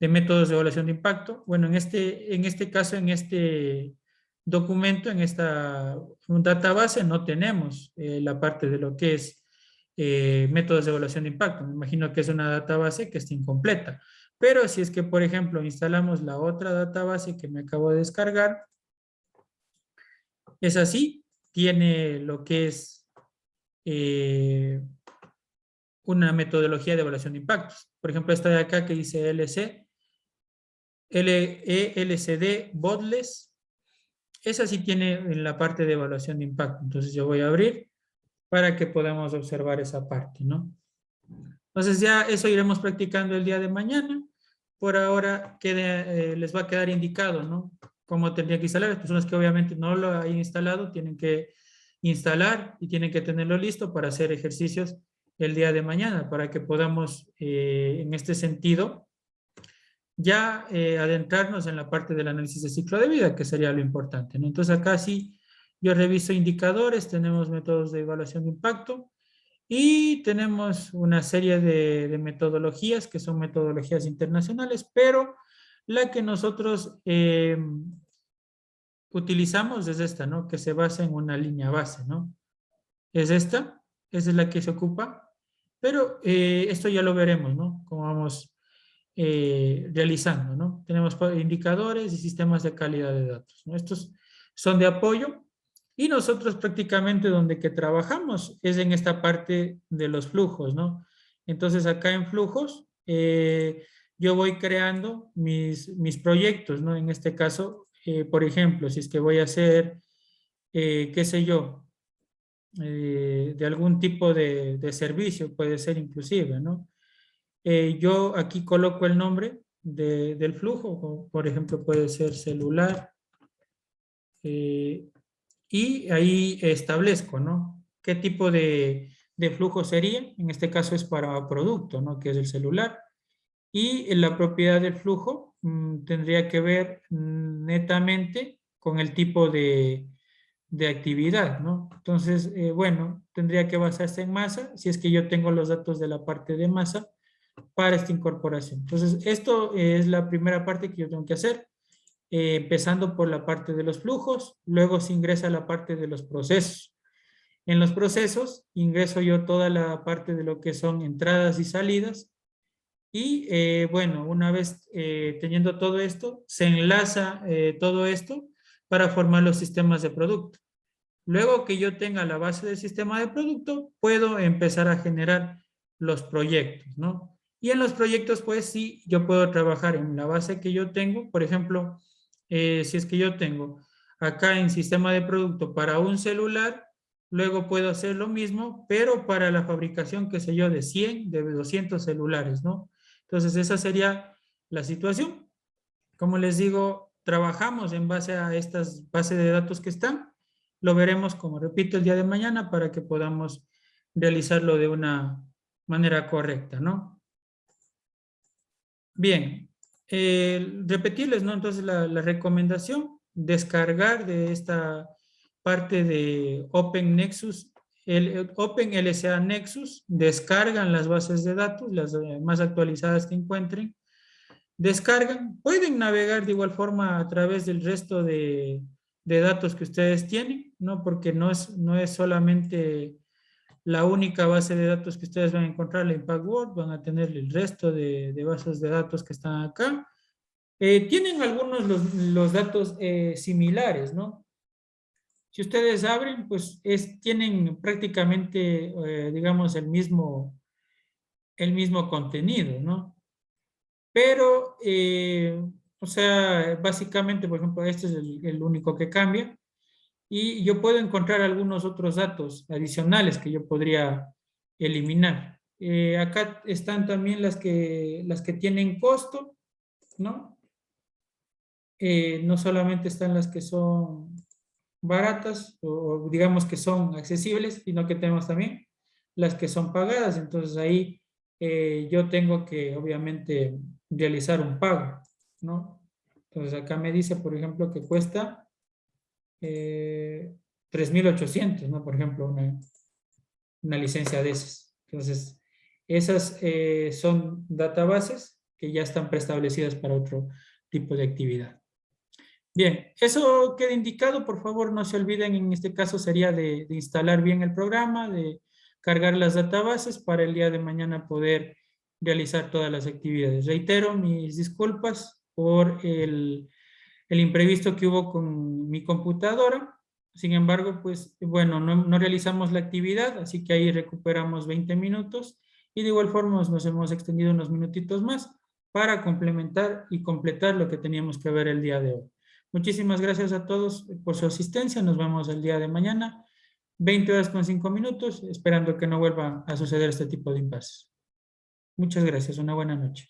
métodos de evaluación de impacto. Bueno, en este caso, en este documento, en esta database, no tenemos la parte de lo que es métodos de evaluación de impacto. Me imagino que es una database que está incompleta. Pero si es que, por ejemplo, instalamos la otra database que me acabo de descargar, es así, tiene lo que es una metodología de evaluación de impactos. Por ejemplo, esta de acá que dice LCD, Bodless, esa sí tiene en la parte de evaluación de impacto. Entonces yo voy a abrir para que podamos observar esa parte, ¿no? Entonces ya eso iremos practicando el día de mañana. Por ahora les va a quedar indicado, ¿no? Cómo tendría que instalar. Las personas que obviamente no lo hayan instalado tienen que instalar y tienen que tenerlo listo para hacer ejercicios el día de mañana, para que podamos, en este sentido, ya adentrarnos en la parte del análisis de ciclo de vida, que sería lo importante, ¿no? Entonces acá sí, yo reviso indicadores, tenemos métodos de evaluación de impacto y tenemos una serie de metodologías que son metodologías internacionales, pero la que nosotros utilizamos es esta, ¿no? Que se basa en una línea base, ¿no? Es esta, esa es la que se ocupa, pero esto ya lo veremos, ¿no? Cómo vamos realizando, ¿no? Tenemos indicadores y sistemas de calidad de datos, ¿no? Estos son de apoyo y nosotros prácticamente donde que trabajamos es en esta parte de los flujos, ¿no? Entonces acá en flujos yo voy creando mis proyectos, ¿no? En este caso, por ejemplo, si es que voy a hacer, qué sé yo, de algún tipo de servicio, puede ser inclusive, ¿no? Yo aquí coloco el nombre del flujo, o, por ejemplo, puede ser celular, eh, y ahí establezco, ¿no? ¿Qué tipo de flujo sería? En este caso es para producto, ¿no? Que es el celular. Y la propiedad del flujo tendría que ver netamente con el tipo de actividad, ¿no? Entonces, bueno, tendría que basarse en masa, si es que yo tengo los datos de la parte de masa para esta incorporación. Entonces, esto es la primera parte que yo tengo que hacer, empezando por la parte de los flujos, luego se ingresa a la parte de los procesos. En los procesos ingreso yo toda la parte de lo que son entradas y salidas, y bueno, una vez teniendo todo esto, se enlaza todo esto para formar los sistemas de producto. Luego que yo tenga la base del sistema de producto, puedo empezar a generar los proyectos, ¿no? Y en los proyectos, pues sí, yo puedo trabajar en la base que yo tengo. Por ejemplo, si es que yo tengo acá en sistema de producto para un celular, luego puedo hacer lo mismo, pero para la fabricación, qué sé yo, de 100, de 200 celulares, ¿no? Entonces, esa sería la situación. Como les digo, trabajamos en base a estas bases de datos que están. Lo veremos, como repito, el día de mañana para que podamos realizarlo de una manera correcta, ¿no? Bien, repetirles, ¿no? Entonces, la recomendación, descargar de esta parte de Open Nexus, el Open LSA Nexus, descargan las bases de datos, las más actualizadas que encuentren, descargan, pueden navegar de igual forma a través del resto de datos que ustedes tienen, ¿no? Porque no es solamente la única base de datos que ustedes van a encontrar, la Impact World, van a tener el resto de bases de datos que están acá. Tienen algunos los datos similares, ¿no? Si ustedes abren, pues tienen prácticamente, digamos, el mismo contenido, ¿no? Pero, o sea, básicamente, por ejemplo, este es el único que cambia. y yo puedo encontrar algunos otros datos adicionales que yo podría eliminar. Acá están también las que tienen costo, ¿no? No solamente están las que son baratas o digamos que son accesibles, sino que tenemos también las que son pagadas. Entonces ahí yo tengo que obviamente realizar un pago, ¿no? Entonces acá me dice, por ejemplo, que cuesta 3.800, ¿no? Por ejemplo, una licencia de esas. Entonces, esas son databases que ya están preestablecidas para otro tipo de actividad. Bien, eso queda indicado. Por favor, no se olviden, en este caso sería de instalar bien el programa, de cargar las databases para el día de mañana poder realizar todas las actividades. Reitero mis disculpas por el imprevisto que hubo con mi computadora. Sin embargo, pues bueno, no realizamos la actividad, así que ahí recuperamos 20 minutos y de igual forma nos hemos extendido unos minutitos más para complementar y completar lo que teníamos que ver el día de hoy. Muchísimas gracias a todos por su asistencia. Nos vemos el día de mañana, 20 horas con 5 minutos, esperando que no vuelva a suceder este tipo de impases. Muchas gracias. Una buena noche.